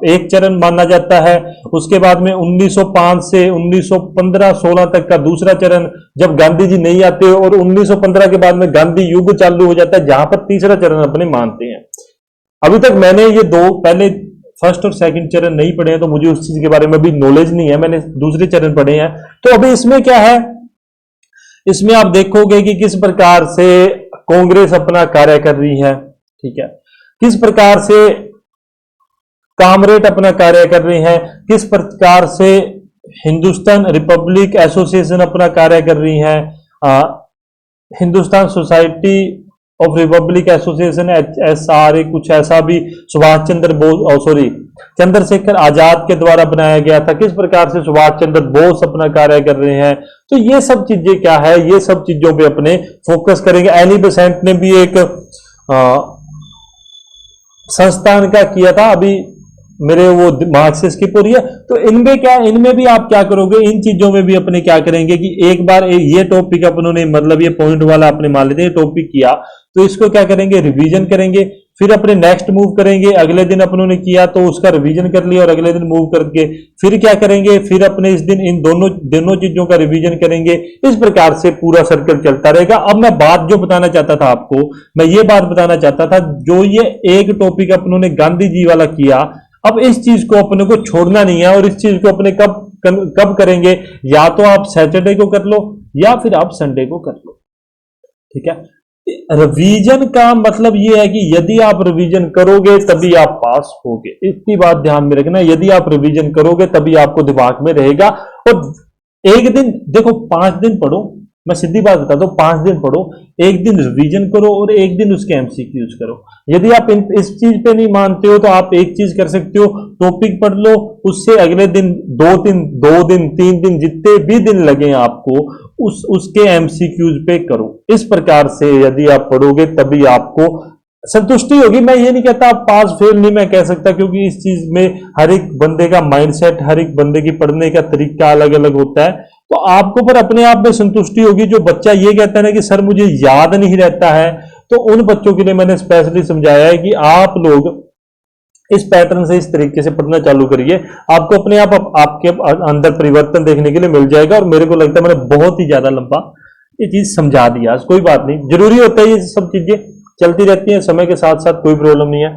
एक चरण माना जाता है। उसके बाद में 1905 से 1915-16 तक का दूसरा चरण, जब गांधी जी नहीं आते, और 1915 के बाद में गांधी युग चालू हो जाता है, जहां पर तीसरा चरण अपने मानते हैं। अभी तक मैंने ये पहले फर्स्ट और सेकंड चरण नहीं पढ़े हैं, तो मुझे उस चीज के बारे में भी नॉलेज नहीं है, मैंने दूसरे चरण पढ़े हैं। तो अभी इसमें क्या है, इसमें आप देखोगे कि किस प्रकार से कांग्रेस अपना कार्य कर रही है, ठीक है, किस प्रकार से कामरेड अपना कार्य कर रहे हैं, किस प्रकार से हिंदुस्तान रिपब्लिक एसोसिएशन अपना कार्य कर रही है, Hindustan society of Republic association HSRA कुछ ऐसा भी सुभाष चंद्र बोस चंद्रशेखर आजाद के द्वारा बनाया गया था, किस प्रकार से सुभाष चंद्र बोस अपना कार्य कर रहे हैं। तो ये सब चीजें क्या है, ये सब चीजों पे अपने फोकस करेंगे। एनी बेसेंट ने भी एक संस्थान का किया था, अभी मेरे वो दिमाग से स्किप हो रही है। तो इनमें भी आप क्या करोगे, इन चीजों में भी अपने क्या करेंगे कि एक बार ये टॉपिक अपनों ने मतलब ये पॉइंट वाला अपने मान लेते हैं टॉपिक किया, तो इसको क्या करेंगे, रिवीजन करेंगे। फिर अपने नेक्स्ट मूव करेंगे, अगले दिन अपनों ने किया तो उसका रिवीजन कर लिया और अगले दिन मूव करके फिर क्या करेंगे, फिर अपने इस दिन इन दोनों दोनों चीजों का रिवीजन करेंगे। इस प्रकार से पूरा सर्कल चलता रहेगा। अब मैं बात जो बताना चाहता था आपको, मैं ये बात बताना चाहता था, जो ये एक टॉपिक अपनों ने गांधी जी वाला किया, अब इस चीज को अपने को छोड़ना नहीं है और इस चीज को अपने कब करेंगे, या तो आप सैटरडे को कर लो या फिर आप संडे को कर लो। ठीक है, रिवीजन का मतलब यह है कि यदि आप रिवीजन करोगे तभी आप पास होगे। इतनी बात ध्यान में रखना, यदि आप रिवीजन करोगे तभी आपको दिमाग में रहेगा। और एक दिन देखो, 5 दिन पढ़ो, मैं सीधी बात बताता हूं, 5 दिन पढ़ो, एक दिन रिवीजन करो और एक दिन उसके एमसीक्यूज करो। यदि आप इस चीज पे नहीं मानते हो तो आप एक चीज कर सकते हो, टॉपिक पढ़ लो, उससे अगले दिन 2 दिन 3 दिन जितने भी दिन लगे आपको उसके एमसीक्यूज पे करो। इस प्रकार से यदि आप पढ़ोगे तभी आपको संतुष्टि होगी। मैं ये नहीं कहता आप पास फेल नहीं मैं कह सकता, क्योंकि इस चीज में हर एक बंदे का माइंडसेट, हर एक बंदे की पढ़ने का तरीका अलग अलग होता है। तो आपको पर अपने आप में संतुष्टि होगी। जो बच्चा ये कहता है ना कि सर मुझे याद नहीं रहता है, तो उन बच्चों के लिए मैंने स्पेशली समझाया है कि आप लोग इस पैटर्न से इस तरीके से पढ़ना चालू करिए, आपको अपने आप आपके अंदर परिवर्तन देखने के लिए मिल जाएगा। और मेरे को लगता है मैंने बहुत ही ज्यादा लंबा ये चीज समझा दिया। कोई बात नहीं, जरूरी होता है, ये सब चीजें चलती रहती हैं समय के साथ साथ, कोई प्रॉब्लम नहीं है।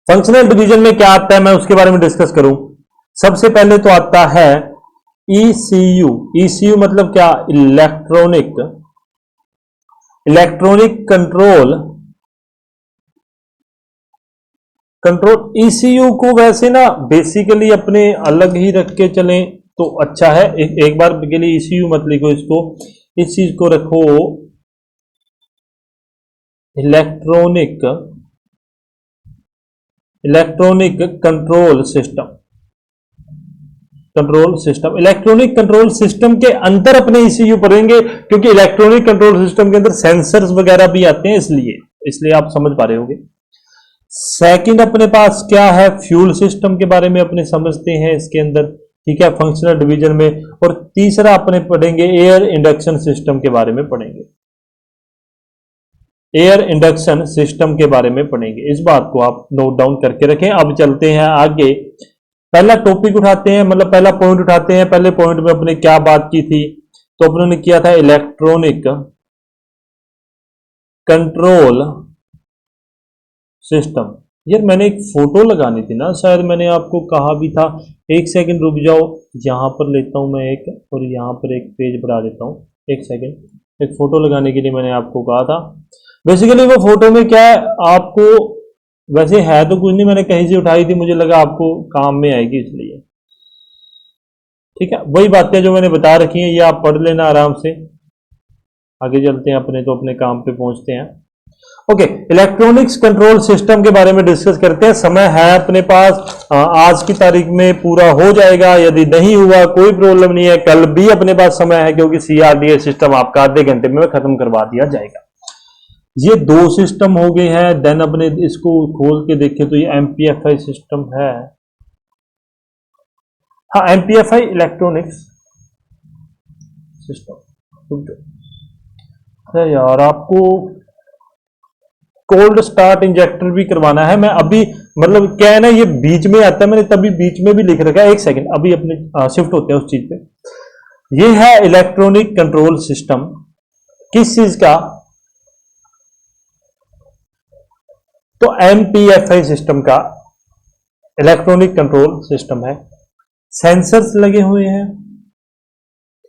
फंक्शनल डिवीजन में क्या आता है मैं उसके बारे में डिस्कस करूं। सबसे पहले तो आता है ECU। ECU मतलब क्या, इलेक्ट्रॉनिक कंट्रोल। ECU को वैसे ना बेसिकली अपने अलग ही रख के चलें तो अच्छा है। एक बार के लिए ECU मत लिखो इसको, इस चीज को रखो electronic control system. Electronic control system के अंदर अपने ECU पढ़ेंगे, क्योंकि इलेक्ट्रॉनिक कंट्रोल सिस्टम के अंदर सेंसर्स वगैरह भी आते हैं, इसलिए आप समझ पा रहे होंगे। सेकंड अपने पास क्या है, फ्यूल सिस्टम के बारे में अपने समझते हैं इसके अंदर, ठीक है, फंक्शनल डिवीजन में। और तीसरा अपने पढ़ेंगे एयर इंडक्शन सिस्टम के बारे में पढ़ेंगे, एयर इंडक्शन सिस्टम के बारे में पढ़ेंगे। इस बात को आप नोट डाउन करके रखें। अब चलते हैं आगे, पहला टॉपिक उठाते हैं, मतलब पहला पॉइंट उठाते हैं। पहले पॉइंट में अपने क्या बात की थी, तो अपनों ने किया था इलेक्ट्रॉनिक कंट्रोल सिस्टम। यार मैंने एक फोटो लगानी थी ना, शायद मैंने आपको कहा भी था। एक सेकंड रुक जाओ, यहां पर लेता हूं मैं एक, और यहां पर एक पेज बढ़ा देता हूं। एक सेकंड, एक फोटो लगाने के लिए मैंने आपको कहा था। बेसिकली वो फोटो में क्या है, आपको वैसे है तो कुछ नहीं, मैंने कहीं से उठाई थी, मुझे लगा आपको काम में आएगी इसलिए। ठीक है, वही बातें जो मैंने बता रखी हैं ये आप पढ़ लेना आराम से। आगे चलते हैं अपने, तो अपने काम पे पहुंचते हैं। ओके, इलेक्ट्रॉनिक्स कंट्रोल सिस्टम के बारे में डिस्कस करते हैं। समय है अपने पास, आज की तारीख में पूरा हो जाएगा, यदि नहीं हुआ कोई प्रॉब्लम नहीं है, कल भी अपने पास समय है, क्योंकि CRDA सिस्टम आपका आधे घंटे में खत्म करवा दिया जाएगा। ये 2 सिस्टम हो गए हैं। देन अपने इसको खोल के देखें तो ये MPFI सिस्टम है। हाँ, MPFI इलेक्ट्रॉनिक्स सिस्टम। अरे यार, आपको कोल्ड स्टार्ट इंजेक्टर भी करवाना है। मैं अभी मतलब क्या है ना, ये बीच में आता है, मैंने तभी बीच में भी लिख रखा है। एक सेकंड, अभी अपने शिफ्ट होते हैं उस चीज पे। ये है इलेक्ट्रॉनिक कंट्रोल सिस्टम, किस चीज का, तो MPFI सिस्टम का इलेक्ट्रॉनिक कंट्रोल सिस्टम है। सेंसर्स लगे हुए हैं,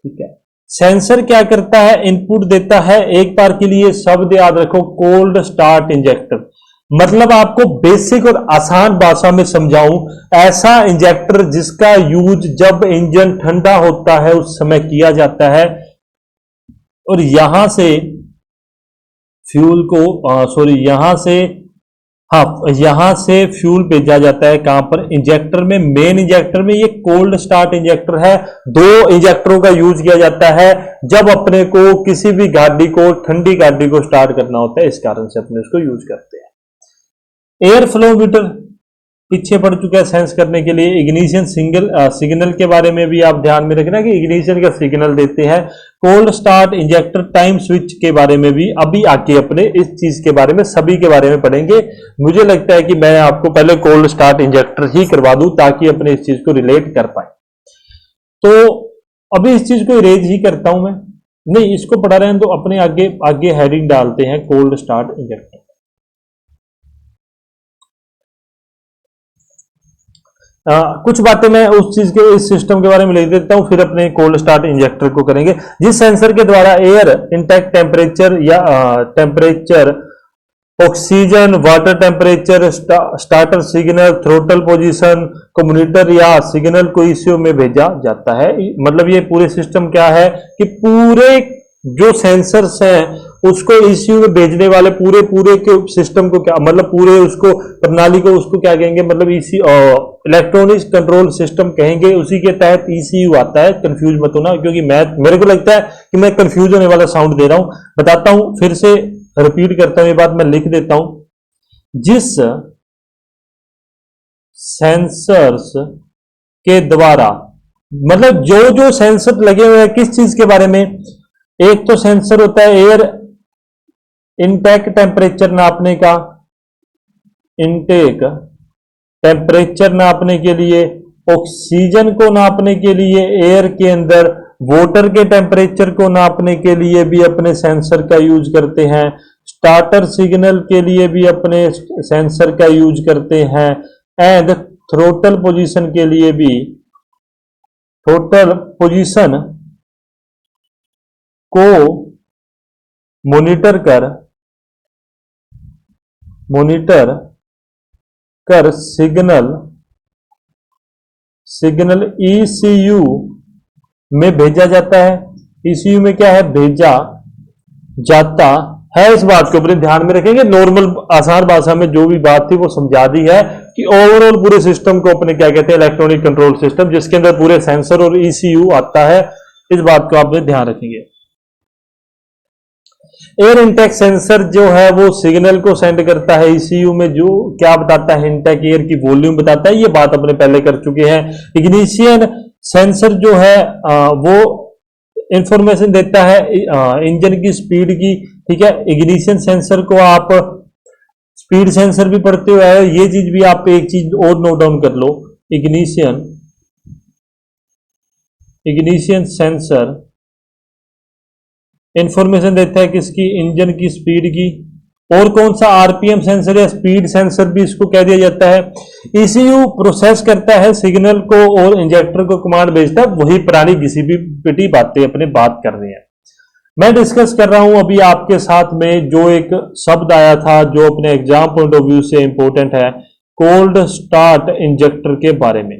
ठीक है। सेंसर क्या करता है, इनपुट देता है। एक बार के लिए शब्द याद रखो, कोल्ड स्टार्ट इंजेक्टर। मतलब आपको बेसिक और आसान भाषा में समझाऊं, ऐसा इंजेक्टर जिसका यूज जब इंजन ठंडा होता है उस समय किया जाता है, और यहां से फ्यूल को यहां से फ्यूल भेजा जाता है। कहां पर, इंजेक्टर में, मेन इंजेक्टर में। ये कोल्ड स्टार्ट इंजेक्टर है। 2 इंजेक्टरों का यूज किया जाता है जब अपने को किसी भी गाड़ी को, ठंडी गाड़ी को स्टार्ट करना होता है, इस कारण से अपने इसको यूज करते हैं। एयर फ्लो मीटर, पीछे पड़ चुका है सेंस करने के लिए। इग्निशन सिग्नल के बारे में भी आप ध्यान में रखना कि इग्निशन का सिग्नल देते हैं। Cold start injector time switch के बारे में भी अभी आके अपने इस चीज के बारे में सभी के बारे में पढ़ेंगे। मुझे लगता है कि मैं आपको पहले कोल्ड स्टार्ट इंजेक्टर ही करवा दूं ताकि अपने इस चीज को रिलेट कर पाए। तो अभी इस चीज को इरेज ही करता हूं मैं, नहीं इसको पढ़ा रहे हैं तो अपने आगे आगे हेडिंग डालते हैं कोल्ड स्टार्ट इंजेक्टर। कुछ बातें मैं उस चीज के इस सिस्टम के बारे में लिख देता हूं, फिर अपने कोल्ड स्टार्ट इंजेक्टर को करेंगे। जिस सेंसर के द्वारा एयर इंटेक टेम्परेचर या temperature, oxygen, water temperature, starter signal, throttle position, commutator या सिग्नल को ईसीयू में भेजा जाता है। मतलब ये पूरे सिस्टम क्या है कि पूरे जो सेंसर्स हैं उसको ईसीयू में भेजने वाले पूरे के सिस्टम को क्या मतलब पूरे उसको प्रणाली को उसको क्या कहेंगे, मतलब इलेक्ट्रॉनिक कंट्रोल सिस्टम कहेंगे। उसी के तहत ईसीयू आता है। कंफ्यूज मत होना, क्योंकि मेरे को लगता है कि मैं कंफ्यूज होने वाला साउंड दे रहा हूं। बताता हूं, फिर से रिपीट करता हूं, ये बात मैं लिख देता हूं। जिस सेंसर्स के द्वारा, मतलब जो सेंसर लगे हुए हैं किस चीज के बारे में, एक तो सेंसर होता है एयर इनटेक टेम्परेचर नापने का, इनटेक टेम्परेचर नापने के लिए, ऑक्सीजन को नापने के लिए एयर के अंदर, वाटर के टेम्परेचर को नापने के लिए भी अपने सेंसर का यूज करते हैं, स्टार्टर सिग्नल के लिए भी अपने सेंसर का यूज करते हैं, एंड थ्रोटल पोजीशन के लिए भी, थ्रोटल पोजीशन को मॉनिटर कर सिग्नल ईसीयू में भेजा जाता है। ईसीयू में क्या है, भेजा जाता है। इस बात को अपने ध्यान में रखेंगे। नॉर्मल आसान भाषा में जो भी बात थी वो समझा दी है कि ओवरऑल पूरे सिस्टम को अपने क्या कहते हैं, इलेक्ट्रॉनिक कंट्रोल सिस्टम, जिसके अंदर पूरे सेंसर और ईसीयू आता है। इस बात को आप ध्यान रखेंगे। एयर इंटेक सेंसर जो है वो सिग्नल को सेंड करता है ईसीयू में, जो क्या बताता है, इंटेक एयर की वॉल्यूम बताता है। ये बात अपने पहले कर चुके हैं। इग्निशन सेंसर जो है वो इंफॉर्मेशन देता है इंजन की स्पीड की, ठीक है। इग्निशन सेंसर को आप स्पीड सेंसर भी पढ़ते हुए आए, ये चीज भी आप एक चीज और नोट डाउन कर लो। इग्निशन सेंसर इंफॉर्मेशन देता है किसकी, इंजन की स्पीड की। और कौन सा, आरपीएम सेंसर या स्पीड सेंसर भी इसको कह दिया जाता है। ईसीयू प्रोसेस करता है सिग्नल को और इंजेक्टर को कमांड भेजता है। वही पुरानी घिसी पिटी बातें अपने बात कर रहे हैं। मैं डिस्कस कर रहा हूं अभी आपके साथ में जो एक शब्द आया था जो अपने एग्जाम पॉइंट ऑफ व्यू से इंपॉर्टेंट है, कोल्ड स्टार्ट इंजेक्टर के बारे में।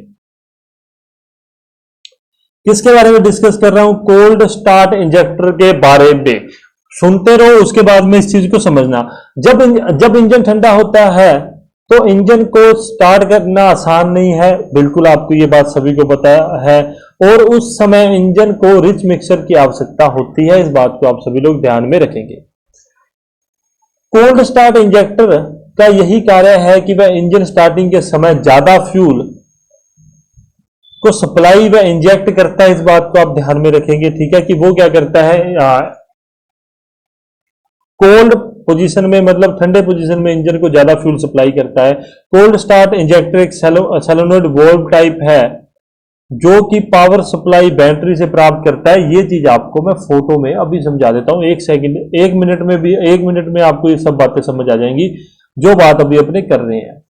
किसके बारे में डिस्कस कर रहा हूं, कोल्ड स्टार्ट इंजेक्टर के बारे में। सुनते रहो, उसके बाद में इस चीज को समझना। जब इंजन ठंडा होता है तो इंजन को स्टार्ट करना आसान नहीं है, बिल्कुल आपको ये बात सभी को पता है। और उस समय इंजन को रिच मिक्सर की आवश्यकता होती है। इस बात को आप सभी लोग ध्यान में रखेंगे। कोल्ड स्टार्ट इंजेक्टर का यही कार्य है कि वह इंजन स्टार्टिंग के समय ज्यादा फ्यूल को सप्लाई व इंजेक्ट करता है। इस बात को आप ध्यान में रखेंगे, ठीक है, कि वो क्या करता है, कोल्ड पोजीशन में, मतलब ठंडे पोजीशन में इंजन को ज्यादा फ्यूल सप्लाई करता है। कोल्ड स्टार्ट इंजेक्टर एक सोलेनोइड वॉल्व टाइप है जो कि पावर सप्लाई बैटरी से प्राप्त करता है। ये चीज आपको मैं फोटो में अभी समझा देता हूं, एक मिनट में आपको ये सब बातें समझ आ जाएंगी जो बात अभी अपने कर रहे हैं।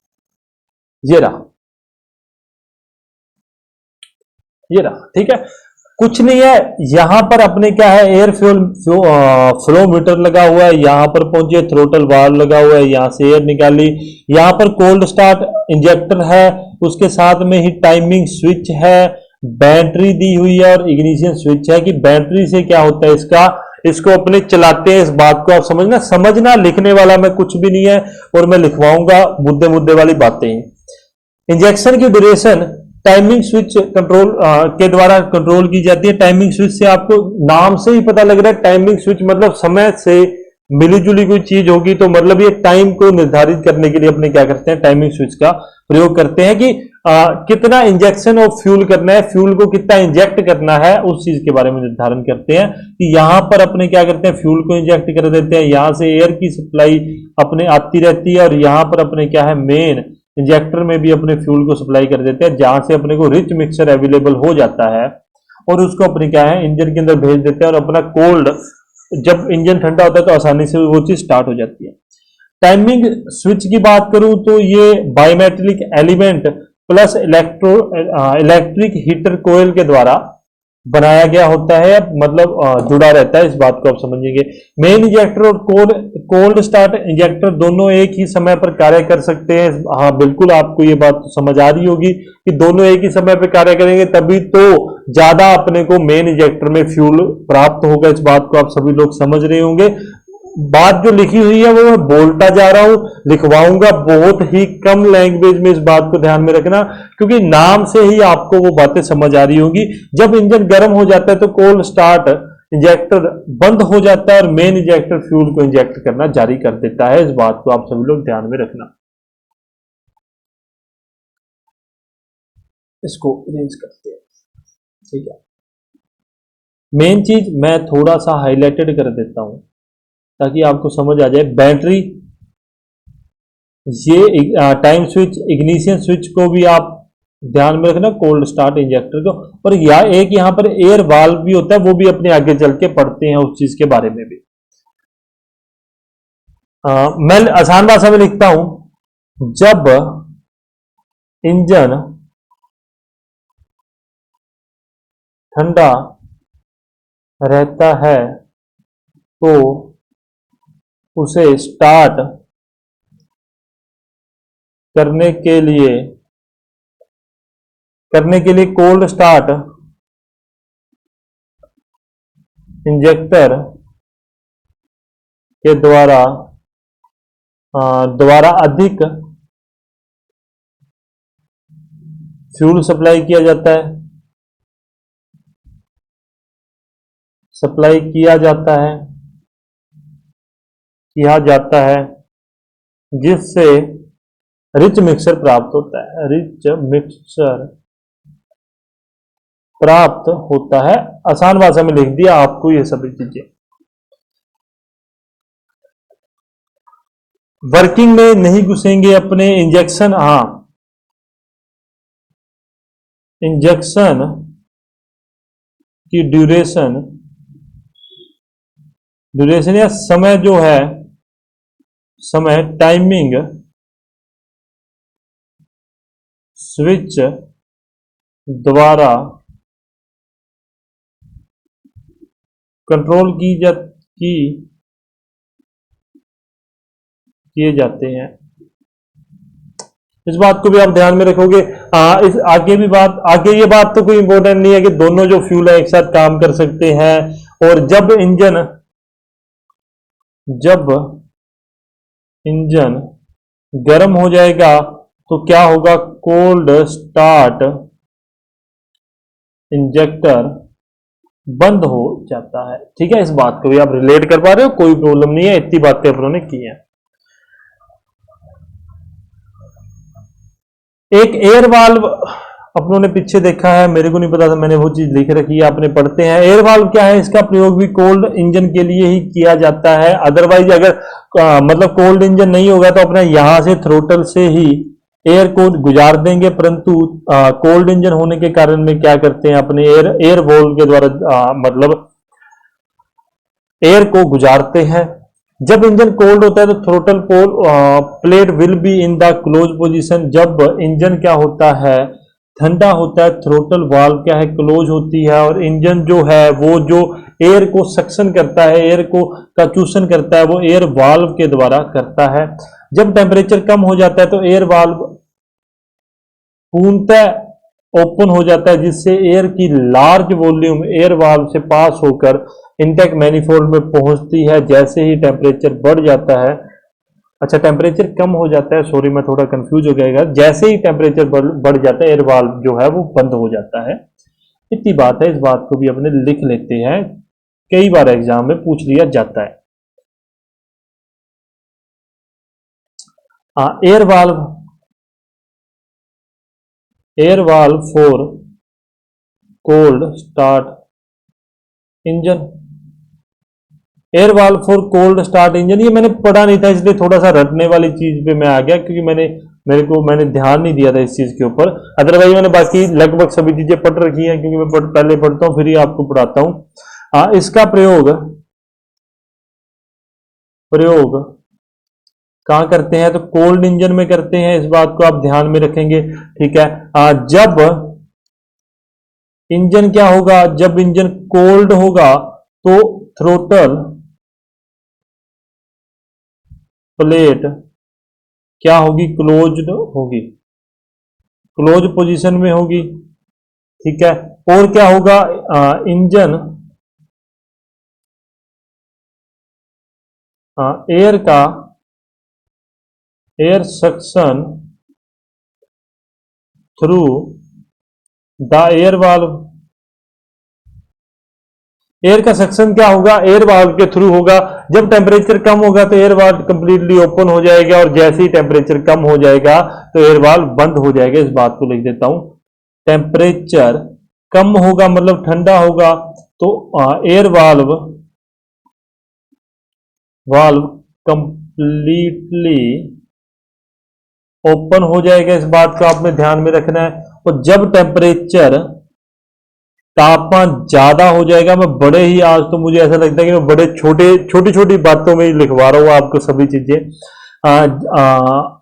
ये रहा, ठीक है, कुछ नहीं है। यहां पर अपने क्या है, एयर फ्लो मीटर लगा हुआ है, यहां पर पहुंचे, थ्रोटल वाल्व लगा हुआ है, यहां से एयर निकाली, यहां पर कोल्ड स्टार्ट इंजेक्टर है, उसके साथ में ही टाइमिंग स्विच है, बैटरी दी हुई है और इग्निशन स्विच है। कि बैटरी से क्या होता है, इसको अपने चलाते हैं। इस बात को आप समझना, लिखने वाला मैं कुछ भी नहीं है और मैं लिखवाऊंगा मुद्दे वाली बातें। इंजेक्शन की ड्यूरेशन टाइमिंग स्विच कंट्रोल के द्वारा कंट्रोल की जाती है। टाइमिंग स्विच से आपको नाम से ही पता लग रहा है, टाइमिंग स्विच मतलब समय से मिली जुली कोई चीज होगी तो मतलब ये टाइम को निर्धारित करने के लिए अपने क्या करते हैं, टाइमिंग स्विच का प्रयोग करते हैं कि कितना इंजेक्शन ऑफ फ्यूल करना है, फ्यूल को कितना इंजेक्ट करना है, उस चीज के बारे में निर्धारण करते हैं कि यहां पर अपने क्या करते हैं, फ्यूल को इंजेक्ट कर देते हैं, यहां से एयर की सप्लाई अपने आती रहती है और यहां पर अपने क्या है, मेन इंजेक्टर में भी अपने फ्यूल को सप्लाई कर देते हैं, जहां से अपने को रिच मिक्सचर अवेलेबल हो जाता है और उसको अपने क्या है, इंजन के अंदर भेज देते हैं और अपना कोल्ड, जब इंजन ठंडा होता है तो आसानी से वो चीज स्टार्ट हो जाती है। टाइमिंग स्विच की बात करूं तो ये biometric element plus electric heater coil के द्वारा बनाया गया होता है, मतलब जुड़ा रहता है, इस बात को आप समझेंगे। मेन इंजेक्टर और कोल्ड स्टार्ट इंजेक्टर दोनों एक ही समय पर कार्य कर सकते हैं। हाँ बिल्कुल, आपको ये बात समझ आ रही होगी कि दोनों एक ही समय पर कार्य करेंगे तभी तो ज्यादा अपने को मेन इंजेक्टर में फ्यूल प्राप्त होगा, इस बात को आप सभी लोग समझ रहे होंगे। बात जो लिखी हुई है वो मैं बोलता जा रहा हूं, लिखवाऊंगा बहुत ही कम लैंग्वेज में, इस बात को ध्यान में रखना, क्योंकि नाम से ही आपको वो बातें समझ आ रही होंगी। जब इंजन गर्म हो जाता है तो कोल्ड स्टार्ट इंजेक्टर बंद हो जाता है और मेन इंजेक्टर फ्यूल को इंजेक्ट करना जारी कर देता है, इस बात को आप सभी लोग ध्यान में रखना। इसको अरेंज करते हैं, ठीक है। मेन चीज मैं थोड़ा सा हाईलाइटेड कर देता हूं ताकि आपको समझ आ जाए। बैटरी, ये टाइम स्विच, इग्निशन स्विच को भी आप ध्यान में रखना, कोल्ड स्टार्ट इंजेक्टर को। और या एक यहां पर एयर वाल्व भी होता है, वो भी अपने आगे चल के पढ़ते हैं उस चीज के बारे में भी। मैं आसान भाषा में लिखता हूं, जब इंजन ठंडा रहता है तो उसे स्टार्ट करने के लिए कोल्ड स्टार्ट इंजेक्टर के द्वारा अधिक फ्यूल सप्लाई किया जाता है, जिससे रिच मिक्सर प्राप्त होता है, आसान भाषा में लिख दिया आपको ये सभी चीजें। वर्किंग में नहीं घुसेंगे अपने इंजेक्शन, हाँ इंजेक्शन की ड्यूरेशन या समय जो है, टाइमिंग स्विच द्वारा कंट्रोल किए जाते हैं, इस बात को भी आप ध्यान में रखोगे। इस आगे ये बात तो कोई इंपॉर्टेंट नहीं है कि दोनों जो फ्यूल है एक साथ काम कर सकते हैं। और जब इंजन गर्म हो जाएगा तो क्या होगा, कोल्ड स्टार्ट इंजेक्टर बंद हो जाता है, ठीक है। इस बात को भी आप रिलेट कर पा रहे हो, कोई प्रॉब्लम नहीं है, इतनी बातें अपनों ने की हैं। एक एयर वाल्व अपनों ने पीछे देखा है, मेरे को नहीं पता था, मैंने वो चीज लिख रखी है, आपने पढ़ते हैं। एयर वाल्व क्या है, इसका प्रयोग भी कोल्ड इंजन के लिए ही किया जाता है। अदरवाइज अगर मतलब कोल्ड इंजन नहीं होगा तो अपने यहां से थ्रोटल से ही एयर को गुजार देंगे, परंतु कोल्ड इंजन होने के कारण में क्या करते हैं, अपने एयर वॉल्व के द्वारा मतलब एयर को गुजारते हैं। जब इंजन कोल्ड होता है तो throttle plate will be in the close position. जब इंजन क्या होता है, ठंडा होता है, थ्रोटल वाल्व क्या है, क्लोज होती है और इंजन जो है वो जो एयर को सक्शन करता है, एयर को का चूसन करता है, वो एयर वाल्व के द्वारा करता है। जब टेम्परेचर कम हो जाता है तो एयर वाल्व पूर्णतः ओपन हो जाता है, जिससे एयर की लार्ज वॉल्यूम एयर वाल्व से पास होकर इंटेक मैनिफोल्ड में पहुंचती है। जैसे ही टेम्परेचर बढ़ जाता है, अच्छा टेम्परेचर कम हो जाता है, सॉरी मैं थोड़ा कंफ्यूज हो गया, जैसे ही टेम्परेचर बढ़ जाता है एयर वाल्व जो है वो बंद हो जाता है। इतनी बात है, इस बात को भी अपने लिख लेते हैं, कई बार एग्जाम में पूछ लिया जाता है। Air valve for cold start engine. Air valve for cold start engine, ये मैंने पढ़ा नहीं था इसलिए थोड़ा सा रटने वाली चीज पे मैं आ गया, क्योंकि मैंने ध्यान नहीं दिया था इस चीज के ऊपर। अदरवाइज मैंने बाकी लगभग सभी चीजें पढ़ रखी हैं, क्योंकि मैं पहले पढ़ता हूँ फिर ही आपको पढ़ाता हूँ। इसका प्रयोग प्रयोग कहाँ करते हैं, तो कोल्ड इंजन में करते हैं, इस बात को आप ध्यान में रखेंगे। ठीक है, जब इंजन क्या होगा, जब इंजन कोल्ड होगा तो थ्रोटल प्लेट क्या होगी, क्लोज्ड होगी, क्लोज पोजीशन में होगी। ठीक है, और क्या होगा, इंजन एयर का air suction through the air valve. Air का सक्शन क्या होगा, एयर वाल्व के थ्रू होगा। जब टेम्परेचर कम होगा तो एयर वाल्व कंप्लीटली ओपन हो जाएगा, और जैसे ही टेम्परेचर कम हो जाएगा तो एयर वाल्व बंद हो जाएगा। इस बात को लिख देता हूं, टेम्परेचर कम होगा मतलब ठंडा होगा तो एयर वाल्व कंप्लीटली ओपन हो जाएगा। इस बात को आपने ध्यान में रखना है। और जब टेम्परेचर तापमान ज्यादा हो जाएगा, मैं बड़े ही, आज तो मुझे ऐसा लगता है कि मैं बड़े छोटी छोटी बातों में ही लिखवा रहा हूं आपको सभी चीजें।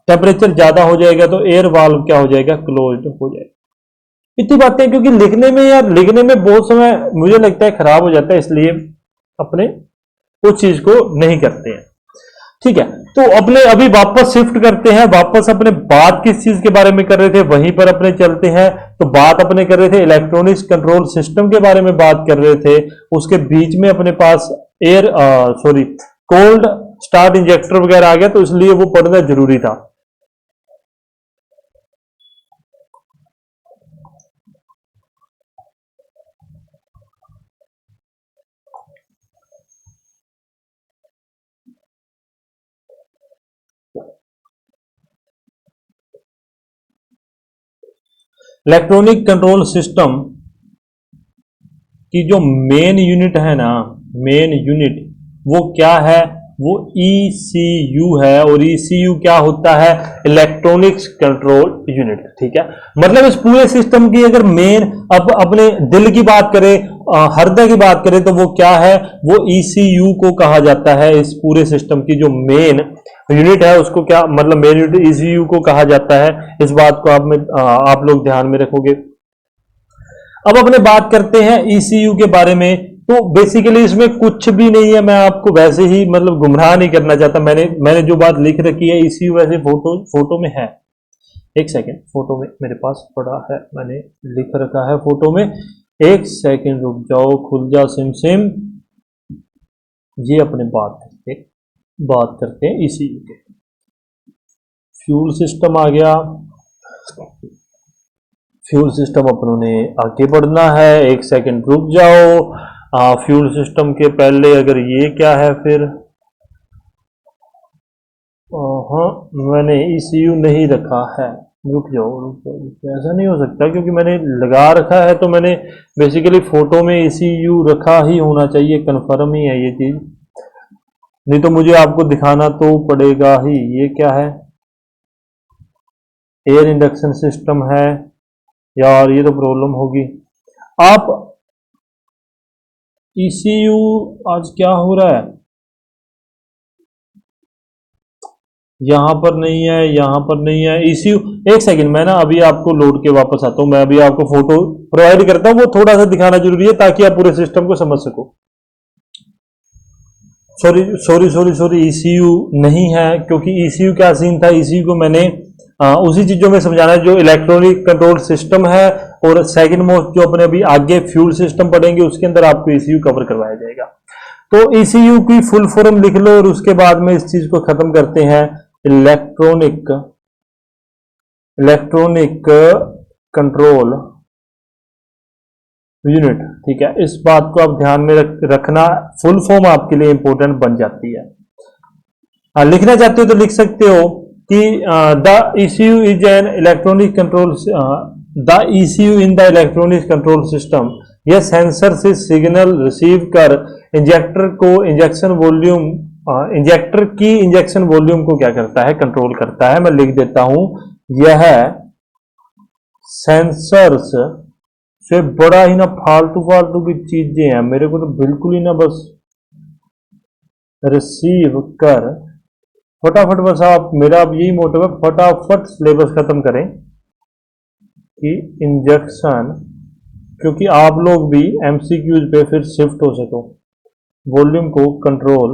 टेम्परेचर ज्यादा हो जाएगा तो एयर वाल्व क्या हो जाएगा, क्लोज्ड हो जाएगा। इतनी बातें, क्योंकि लिखने में बहुत समय मुझे लगता है खराब हो जाता है, इसलिए अपने उस चीज को नहीं करते हैं। ठीक है, तो अपने अभी वापस शिफ्ट करते हैं, वापस अपने बात किस चीज के बारे में कर रहे थे वहीं पर अपने चलते हैं। तो बात अपने कर रहे थे इलेक्ट्रॉनिक्स कंट्रोल सिस्टम के बारे में बात कर रहे थे। उसके बीच में अपने पास कोल्ड स्टार्ट इंजेक्टर वगैरह आ गया, तो इसलिए वो पढ़ना जरूरी था। इलेक्ट्रॉनिक कंट्रोल सिस्टम की जो मेन यूनिट है ना, मेन यूनिट वो क्या है, वो ECU है। और ECU क्या होता है, इलेक्ट्रॉनिक्स कंट्रोल यूनिट। ठीक है, मतलब इस पूरे सिस्टम की अगर मेन, अब अपने दिल की बात करें, हृदय की बात करें, तो वो क्या है, वो ECU को कहा जाता है। इस पूरे सिस्टम की जो मेन यूनिट है उसको क्या, मतलब मेन यूनिट ECU को कहा जाता है। इस बात को आप लोग ध्यान में रखोगे। अब अपने बात करते हैं ECU के बारे में। तो बेसिकली इसमें कुछ भी नहीं है, मैं आपको वैसे ही मतलब गुमराह नहीं करना चाहता। मैंने जो बात लिख रखी है, ECU वैसे फोटो में है। एक सेकंड, फोटो में मेरे पास पड़ा है, मैंने लिख रखा है फोटो में। एक सेकंड रुक जाओ, खुल जा सिम। ये अपने बात करते हैं ECU के। फ्यूल सिस्टम आ गया, फ्यूल सिस्टम अपनों ने आगे बढ़ना है। एक सेकंड रुक जाओ। फ्यूल सिस्टम के पहले अगर ये क्या है, फिर हाँ मैंने ECU नहीं रखा है। रुक जाओ, ऐसा नहीं हो सकता, क्योंकि मैंने लगा रखा है तो मैंने बेसिकली फोटो में ECU रखा ही होना चाहिए, कंफर्म ही है ये चीज, नहीं तो मुझे आपको दिखाना तो पड़ेगा ही। ये क्या है, एयर इंडक्शन सिस्टम है यार, ये तो प्रॉब्लम होगी। आप ECU आज क्या हो रहा है, यहां पर नहीं है, यहां पर नहीं है ECU। एक सेकंड, मैं ना अभी आपको लोड के वापस आता हूं। मैं अभी आपको फोटो प्रोवाइड करता हूं, वो थोड़ा सा दिखाना जरूरी है ताकि आप पूरे सिस्टम को समझ सको। सॉरी, ECU नहीं है, क्योंकि ECU क्या सीन था, ECU को मैंने उसी चीजों में समझाना है जो इलेक्ट्रॉनिक कंट्रोल सिस्टम है। और सेकंड मोस्ट जो अपने अभी आगे फ्यूल सिस्टम पढ़ेंगे उसके अंदर आपको ECU कवर करवाया जाएगा। तो ECU की फुल फॉर्म लिख लो, और उसके बाद में इस चीज को खत्म करते हैं। Electronic control unit. ठीक है, इस बात को आप ध्यान में रखना, फुल फॉर्म आपके लिए इंपॉर्टेंट बन जाती है। लिखना चाहते हो तो लिख सकते हो, कि the ECU is an electronic control, the ECU in the electronic control system, यह सेंसर से सिग्नल रिसीव कर इंजेक्टर को इंजेक्शन वॉल्यूम, इंजेक्टर की इंजेक्शन वॉल्यूम को क्या करता है, कंट्रोल करता है। मैं लिख देता हूं, यह सेंसर्स से बड़ा ही ना फालतू फालतू की चीजें हैं, मेरे को तो बिल्कुल ही ना, बस रिसीव कर फटाफट, बस आप, मेरा अब यही मोटिव है, फटाफट सिलेबस खत्म करें कि इंजेक्शन, क्योंकि आप लोग भी MCQs पे फिर शिफ्ट हो सको, वॉल्यूम को कंट्रोल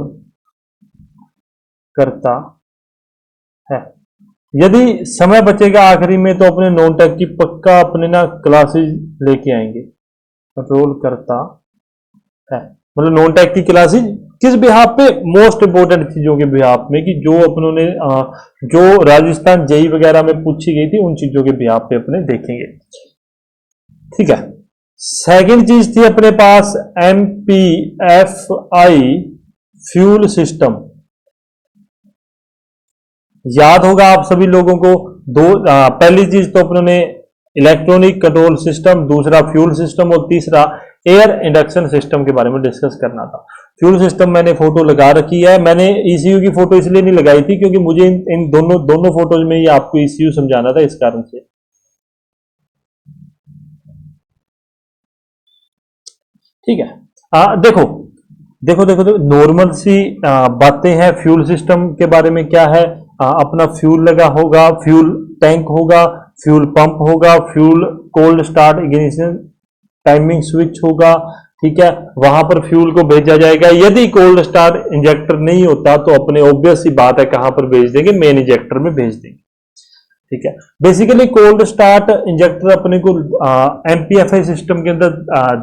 करता है। यदि समय बचेगा आखिरी में तो अपने नॉन टेक की पक्का अपने ना क्लासेस लेके आएंगे। कंट्रोल करता है मतलब नॉन टेक की क्लासेस किस बिहाफ पे, मोस्ट इंपोर्टेंट चीजों के बिहाफ में, कि जो अपनों ने जो राजस्थान जेई वगैरह में पूछी गई थी उन चीजों के बिहाफ पे अपने देखेंगे। ठीक है, सेकंड चीज थी अपने पास MPFI फ्यूल सिस्टम। याद होगा आप सभी लोगों को, पहली चीज तो अपनों ने इलेक्ट्रॉनिक कंट्रोल सिस्टम, दूसरा फ्यूल सिस्टम और तीसरा एयर इंडक्शन सिस्टम के बारे में डिस्कस करना था। फ्यूल सिस्टम मैंने फोटो लगा रखी है, मैंने ECU की फोटो इसलिए नहीं लगाई थी क्योंकि मुझे इन दोनों फोटोज में ही आपको ECU समझाना था, इस कारण से। ठीक है, देखो नॉर्मल सी बातें हैं। फ्यूल सिस्टम के बारे में क्या है, अपना फ्यूल लगा होगा, फ्यूल टैंक होगा, फ्यूल पंप होगा, fuel cold start ignition timing switch होगा। ठीक है, वहां पर फ्यूल को भेजा जाएगा। यदि कोल्ड स्टार्ट इंजेक्टर नहीं होता तो अपने ऑब्वियस सी बात है कहां पर भेज देंगे, मेन इंजेक्टर में भेज देंगे। ठीक है, बेसिकली कोल्ड स्टार्ट इंजेक्टर अपने को MPFI सिस्टम के अंदर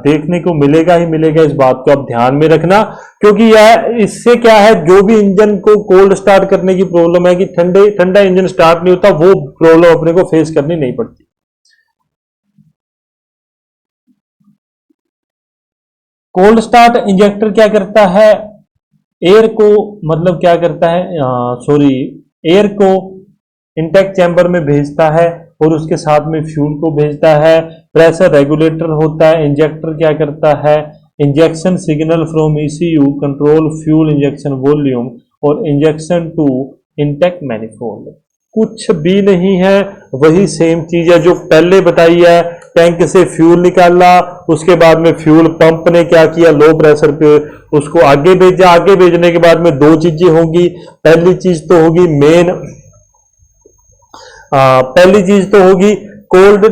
देखने को मिलेगा ही मिलेगा, इस बात को आप ध्यान में रखना, क्योंकि यह इससे क्या है, जो भी इंजन को कोल्ड स्टार्ट करने की प्रॉब्लम है कि ठंडा इंजन स्टार्ट नहीं होता, वो प्रॉब्लम अपने को फेस करनी नहीं पड़ती। कोल्ड स्टार्ट इंजेक्टर क्या करता है, एयर को, मतलब क्या करता है, एयर को इंटेक चैम्बर में भेजता है और उसके साथ में फ्यूल को भेजता है। प्रेशर रेगुलेटर होता है। इंजेक्टर क्या करता है, injection signal from ECU control fuel injection volume और इंजेक्शन टू इंटेक मैनिफोल्ड। कुछ भी नहीं है, वही सेम चीज है जो पहले बताई है। टैंक से फ्यूल निकाला, उसके बाद में फ्यूल पंप ने क्या किया, लो प्रेशर पे उसको आगे भेजा। आगे भेजने के बाद में दो चीजें होंगी। पहली चीज तो होगी cold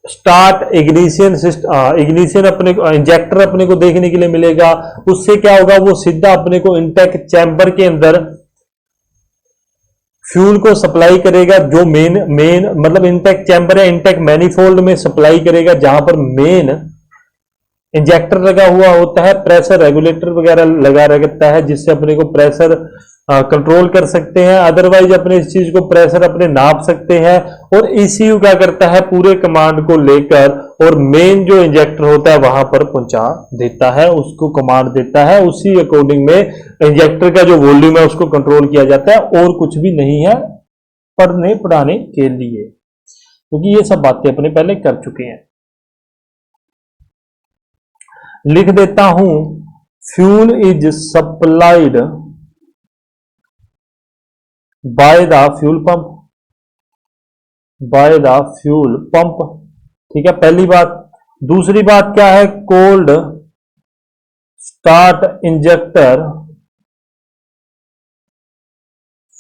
start ignition system. Ignition अपने को, इंजेक्टर अपने को देखने के लिए मिलेगा। उससे क्या होगा, वो सीधा अपने को इंटेक चैम्बर के अंदर फ्यूल को सप्लाई करेगा, जो मेन मतलब इंटेक चैम्बर है, इंटेक मैनिफोल्ड में सप्लाई करेगा, जहां पर मेन इंजेक्टर लगा हुआ होता है। प्रेशर रेगुलेटर वगैरह लगा रहता है, जिससे अपने को प्रेशर कंट्रोल कर सकते हैं। अदरवाइज अपने इस चीज को प्रेशर अपने नाप सकते हैं। और ECU क्या करता है, पूरे कमांड को लेकर और मेन जो इंजेक्टर होता है वहां पर पहुंचा देता है, उसको कमांड देता है। उसी अकॉर्डिंग में इंजेक्टर का जो वॉल्यूम है उसको कंट्रोल किया जाता है, और कुछ भी नहीं है पढ़ने पढ़ाने के लिए, क्योंकि ये सब बातें अपने पहले कर चुके हैं। लिख देता हूं, fuel is supplied by the fuel pump. ठीक है, पहली बात। दूसरी बात क्या है, कोल्ड स्टार्ट इंजेक्टर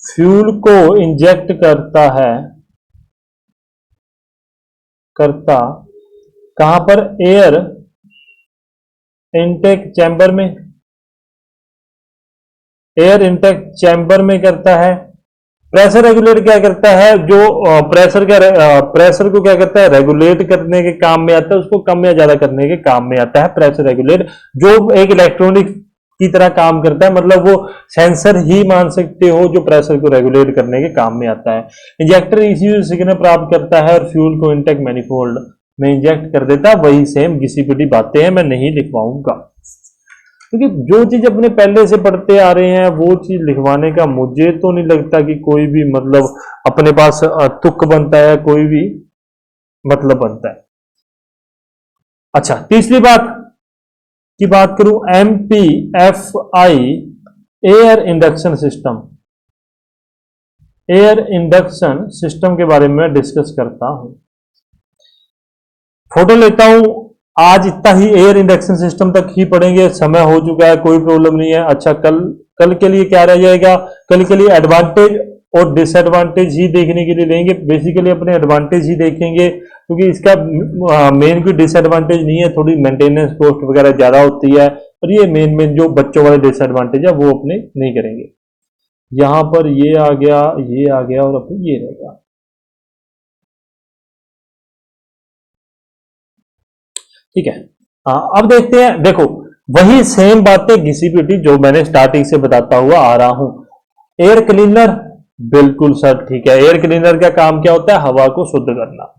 फ्यूल को इंजेक्ट करता कहां पर, एयर इंटेक चैम्बर में। एयर इंटेक चैम्बर में करता है। प्रेशर रेगुलेट क्या करता है, जो प्रेशर को क्या करता है, रेगुलेट करने के काम में आता है, उसको कम या ज्यादा करने के काम में आता है प्रेशर रेगुलेट, जो एक इलेक्ट्रॉनिक की तरह काम करता है। मतलब वो सेंसर ही मान सकते हो जो प्रेशर को रेगुलेट करने के काम में आता है। इंजेक्टर ECU सिग्नल प्राप्त करता है और फ्यूल को इंटेक मैनिफोल्ड में इंजेक्ट कर देता है। वही सेम घिसी पिटी बातें हैं, मैं नहीं लिखवाऊंगा। क्योंकि जो चीज अपने पहले से पढ़ते आ रहे हैं वो चीज लिखवाने का मुझे तो नहीं लगता कि कोई भी मतलब अपने पास तुक बनता है, कोई भी मतलब बनता है। अच्छा, तीसरी बात की बात करूं, MPFI air induction system, air induction system के बारे में डिस्कस करता हूं। फोटो लेता हूं, आज इतना ही एयर इंडक्शन सिस्टम तक ही पढ़ेंगे, समय हो चुका है, कोई प्रॉब्लम नहीं है। अच्छा, कल के लिए क्या रह जाएगा, कल के लिए एडवांटेज और डिसएडवांटेज ही देखने के लिए लेंगे। बेसिकली अपने एडवांटेज ही देखेंगे, क्योंकि इसका मेन कोई डिसएडवांटेज नहीं है, थोड़ी मेंटेनेंस कॉस्ट वगैरह ज्यादा होती है, और ये मेन जो बच्चों वाले डिसएडवांटेज है वो अपने नहीं करेंगे। यहां पर ये आ गया, ये आ गया, और अपने ये रहेगा। ठीक है, अब देखते हैं। देखो, वही सेम बातें घिसी-पिटी जो मैंने स्टार्टिंग से बताता हुआ आ रहा हूं। एयर क्लीनर, बिल्कुल सर ठीक है। एयर क्लीनर का काम क्या होता है, हवा को शुद्ध करना।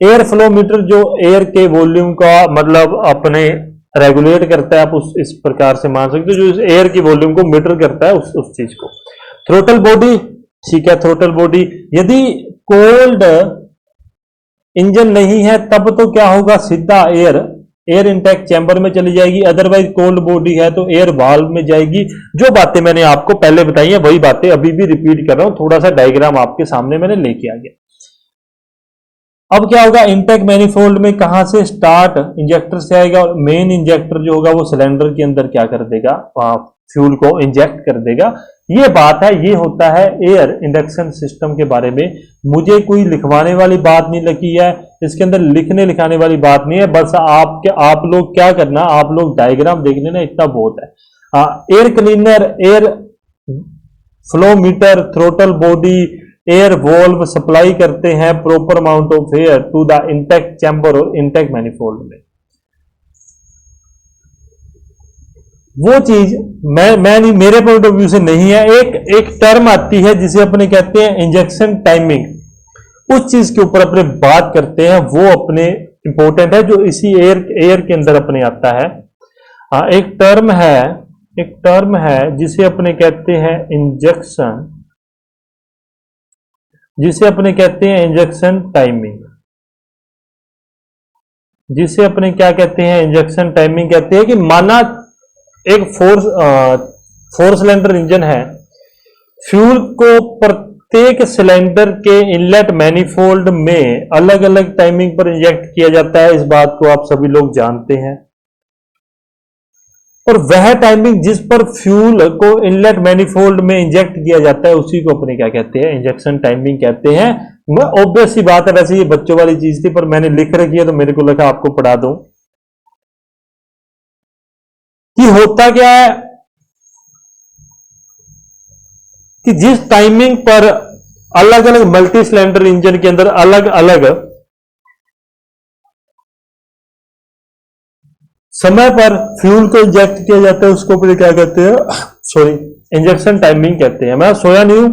एयर फ्लो मीटर जो एयर के वॉल्यूम का मतलब अपने रेगुलेट करता है, आप उस इस प्रकार से मान सकते हो, जो इस एयर की वॉल्यूम को मीटर करता है उस चीज को। थ्रोटल बॉडी, ठीक है, थ्रोटल बॉडी, यदि कोल्ड इंजन नहीं है तब तो क्या होगा, सीधा एयर इंटेक चैम्बर में चली जाएगी। अदरवाइज कोल्ड बॉडी है तो एयर वाल्व में जाएगी। जो बातें मैंने आपको पहले बताई हैं वही बातें अभी भी रिपीट कर रहा हूं, थोड़ा सा डायग्राम आपके सामने मैंने लेके आ गया। अब क्या होगा, इंटेक मैनिफोल्ड में कहां से स्टार्ट, इंजेक्टर से आएगा, और मेन इंजेक्टर जो होगा वो सिलेंडर के अंदर क्या कर देगा, फ्यूल को इंजेक्ट कर देगा। ये बात है, ये होता है एयर इंडक्शन सिस्टम के बारे में। मुझे कोई लिखवाने वाली बात नहीं लगी है, इसके अंदर लिखने लिखाने वाली बात नहीं है, बस आप लोग क्या करना, आप लोग डायग्राम देख लेना, इतना बहुत है। Air cleaner, air flow meter, throttle body, air valve supply करते हैं proper amount of air to the intake chamber और इंटेक मैनिफोल्ड में। वो चीज मैं नहीं, मेरे पॉइंट ऑफ व्यू से नहीं है। एक टर्म आती है जिसे अपने कहते हैं इंजेक्शन टाइमिंग, उस चीज के ऊपर अपने बात करते हैं, वो अपने इंपॉर्टेंट है, जो इसी एयर के अंदर अपने आता है। एक टर्म है जिसे अपने कहते हैं इंजेक्शन, जिसे अपने कहते हैं इंजेक्शन टाइमिंग, जिसे अपने क्या कहते हैं, इंजेक्शन टाइमिंग कहते हैं। कि माना एक फोर सिलेंडर इंजन है, फ्यूल को प्रत्येक सिलेंडर के इनलेट मैनिफोल्ड में अलग अलग टाइमिंग पर इंजेक्ट किया जाता है, इस बात को आप सभी लोग जानते हैं। और वह टाइमिंग जिस पर फ्यूल को इनलेट मैनिफोल्ड में इंजेक्ट किया जाता है उसी को अपने क्या कहते हैं, इंजेक्शन टाइमिंग कहते हैं। ऑब्वियस सी बात है, वैसे ये बच्चों वाली चीज थी पर मैंने लिख रखी है तो मेरे को लगा आपको पढ़ा दूं कि होता क्या है, कि जिस टाइमिंग पर अलग अलग मल्टी सिलेंडर इंजन के अंदर अलग अलग समय पर फ्यूल को इंजेक्ट किया जाता है उसको फिर क्या कहते हैं, सॉरी, इंजेक्शन टाइमिंग कहते हैं। मैं सोया नहीं हूं,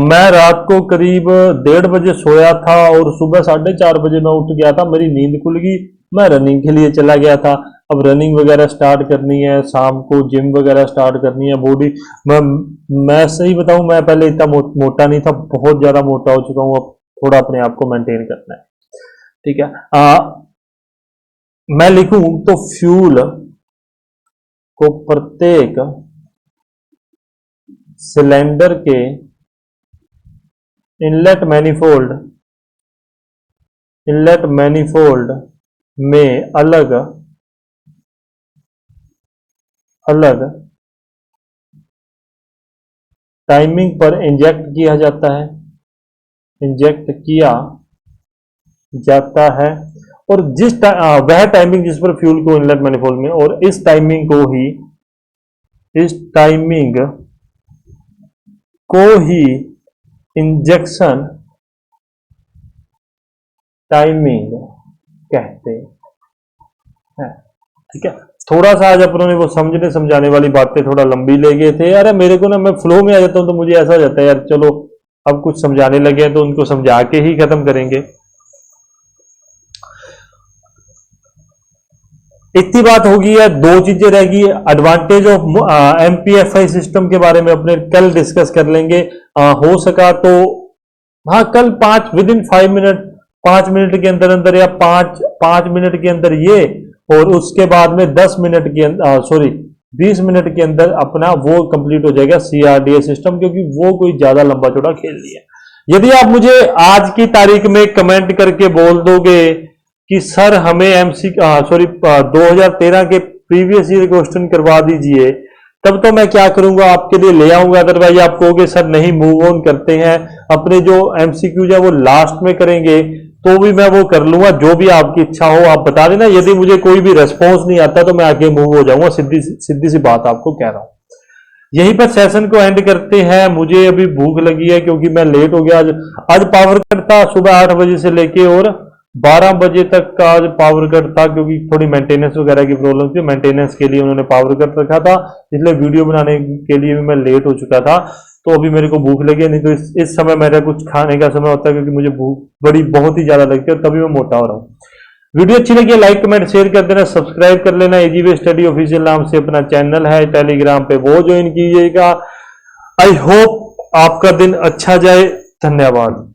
मैं रात को करीब 1:30 बजे सोया था और सुबह 4:30 बजे मैं उठ गया था, मेरी नींद खुल गई, मैं रनिंग के लिए चला गया था। अब रनिंग वगैरह स्टार्ट करनी है, शाम को जिम वगैरह स्टार्ट करनी है, बॉडी मैं सही बताऊं, मैं पहले इतना मोटा नहीं था, बहुत ज्यादा मोटा हो चुका हूं, अब थोड़ा अपने आप को मेंटेन करना है। ठीक है, मैं लिखूं तो फ्यूल को प्रत्येक सिलेंडर के इनलेट मैनिफोल्ड में अलग अलग टाइमिंग पर इंजेक्ट किया जाता है, इंजेक्ट किया जाता है। और वह टाइमिंग जिस पर फ्यूल को इनलेट मैनिफोल्ड में, और इस टाइमिंग को ही इंजेक्शन टाइमिंग कहते हैं। ठीक है, थोड़ा सा आज अपनों ने वो समझने समझाने वाली बातें थोड़ा लंबी ले गए थे। अरे मेरे को ना, मैं फ्लो में आ जाता हूं तो मुझे ऐसा हो जाता है यार, चलो अब कुछ समझाने लगे हैं तो उनको समझा के ही खत्म करेंगे। इतनी बात होगी है, दो चीजें रहेगी। एडवांटेज ऑफ MPFI सिस्टम के बारे में अपने कल डिस्कस कर लेंगे। हो सका तो हाँ कल 5 मिनट के अंदर अंदर या 5 मिनट के अंदर ये, और उसके बाद में 10 मिनट के अंदर 20 मिनट के अंदर अपना वो कंप्लीट हो जाएगा CRDA सिस्टम, क्योंकि वो कोई ज्यादा लंबा चौड़ा खेल नहीं है। यदि आप मुझे आज की तारीख में कमेंट करके बोल दोगे कि सर हमें 2013 के प्रीवियस ईयर क्वेश्चन करवा दीजिए, तब तो मैं क्या करूंगा, आपके लिए ले आऊंगा। अदरवाइज आप कहोगे सर नहीं, मूव ऑन करते हैं, अपने जो MCQ है वो लास्ट में करेंगे, तो भी मैं वो कर लूंगा। जो भी आपकी इच्छा हो आप बता देना। यदि मुझे कोई भी रेस्पॉन्स नहीं आता तो मैं आगे मूव हो जाऊंगा। सीधी सी बात आपको कह रहा हूं। यहीं पर सेशन को एंड करते हैं। मुझे अभी भूख लगी है क्योंकि मैं लेट हो गया। आज पावर कट था सुबह 8 बजे से लेके और 12 बजे तक का आज पावर कट था, क्योंकि थोड़ी मेंटेनेंस वगैरह की प्रॉब्लम थी। मेंटेनेंस के लिए उन्होंने पावर कट रखा था, इसलिए वीडियो बनाने के लिए भी मैं लेट हो चुका था। तो अभी मेरे को भूख लगी है, नहीं तो इस समय मेरा कुछ खाने का समय होता है, क्योंकि मुझे भूख बहुत ही ज्यादा लगती है और तभी मैं मोटा हो रहा हूँ। वीडियो अच्छी लगी है लाइक कमेंट शेयर कर देना, सब्सक्राइब कर लेना। इजी वे स्टडी ऑफिशियल नाम से अपना चैनल है टेलीग्राम पे, वो ज्वाइन कीजिएगा। आई होप आपका दिन अच्छा जाए। धन्यवाद।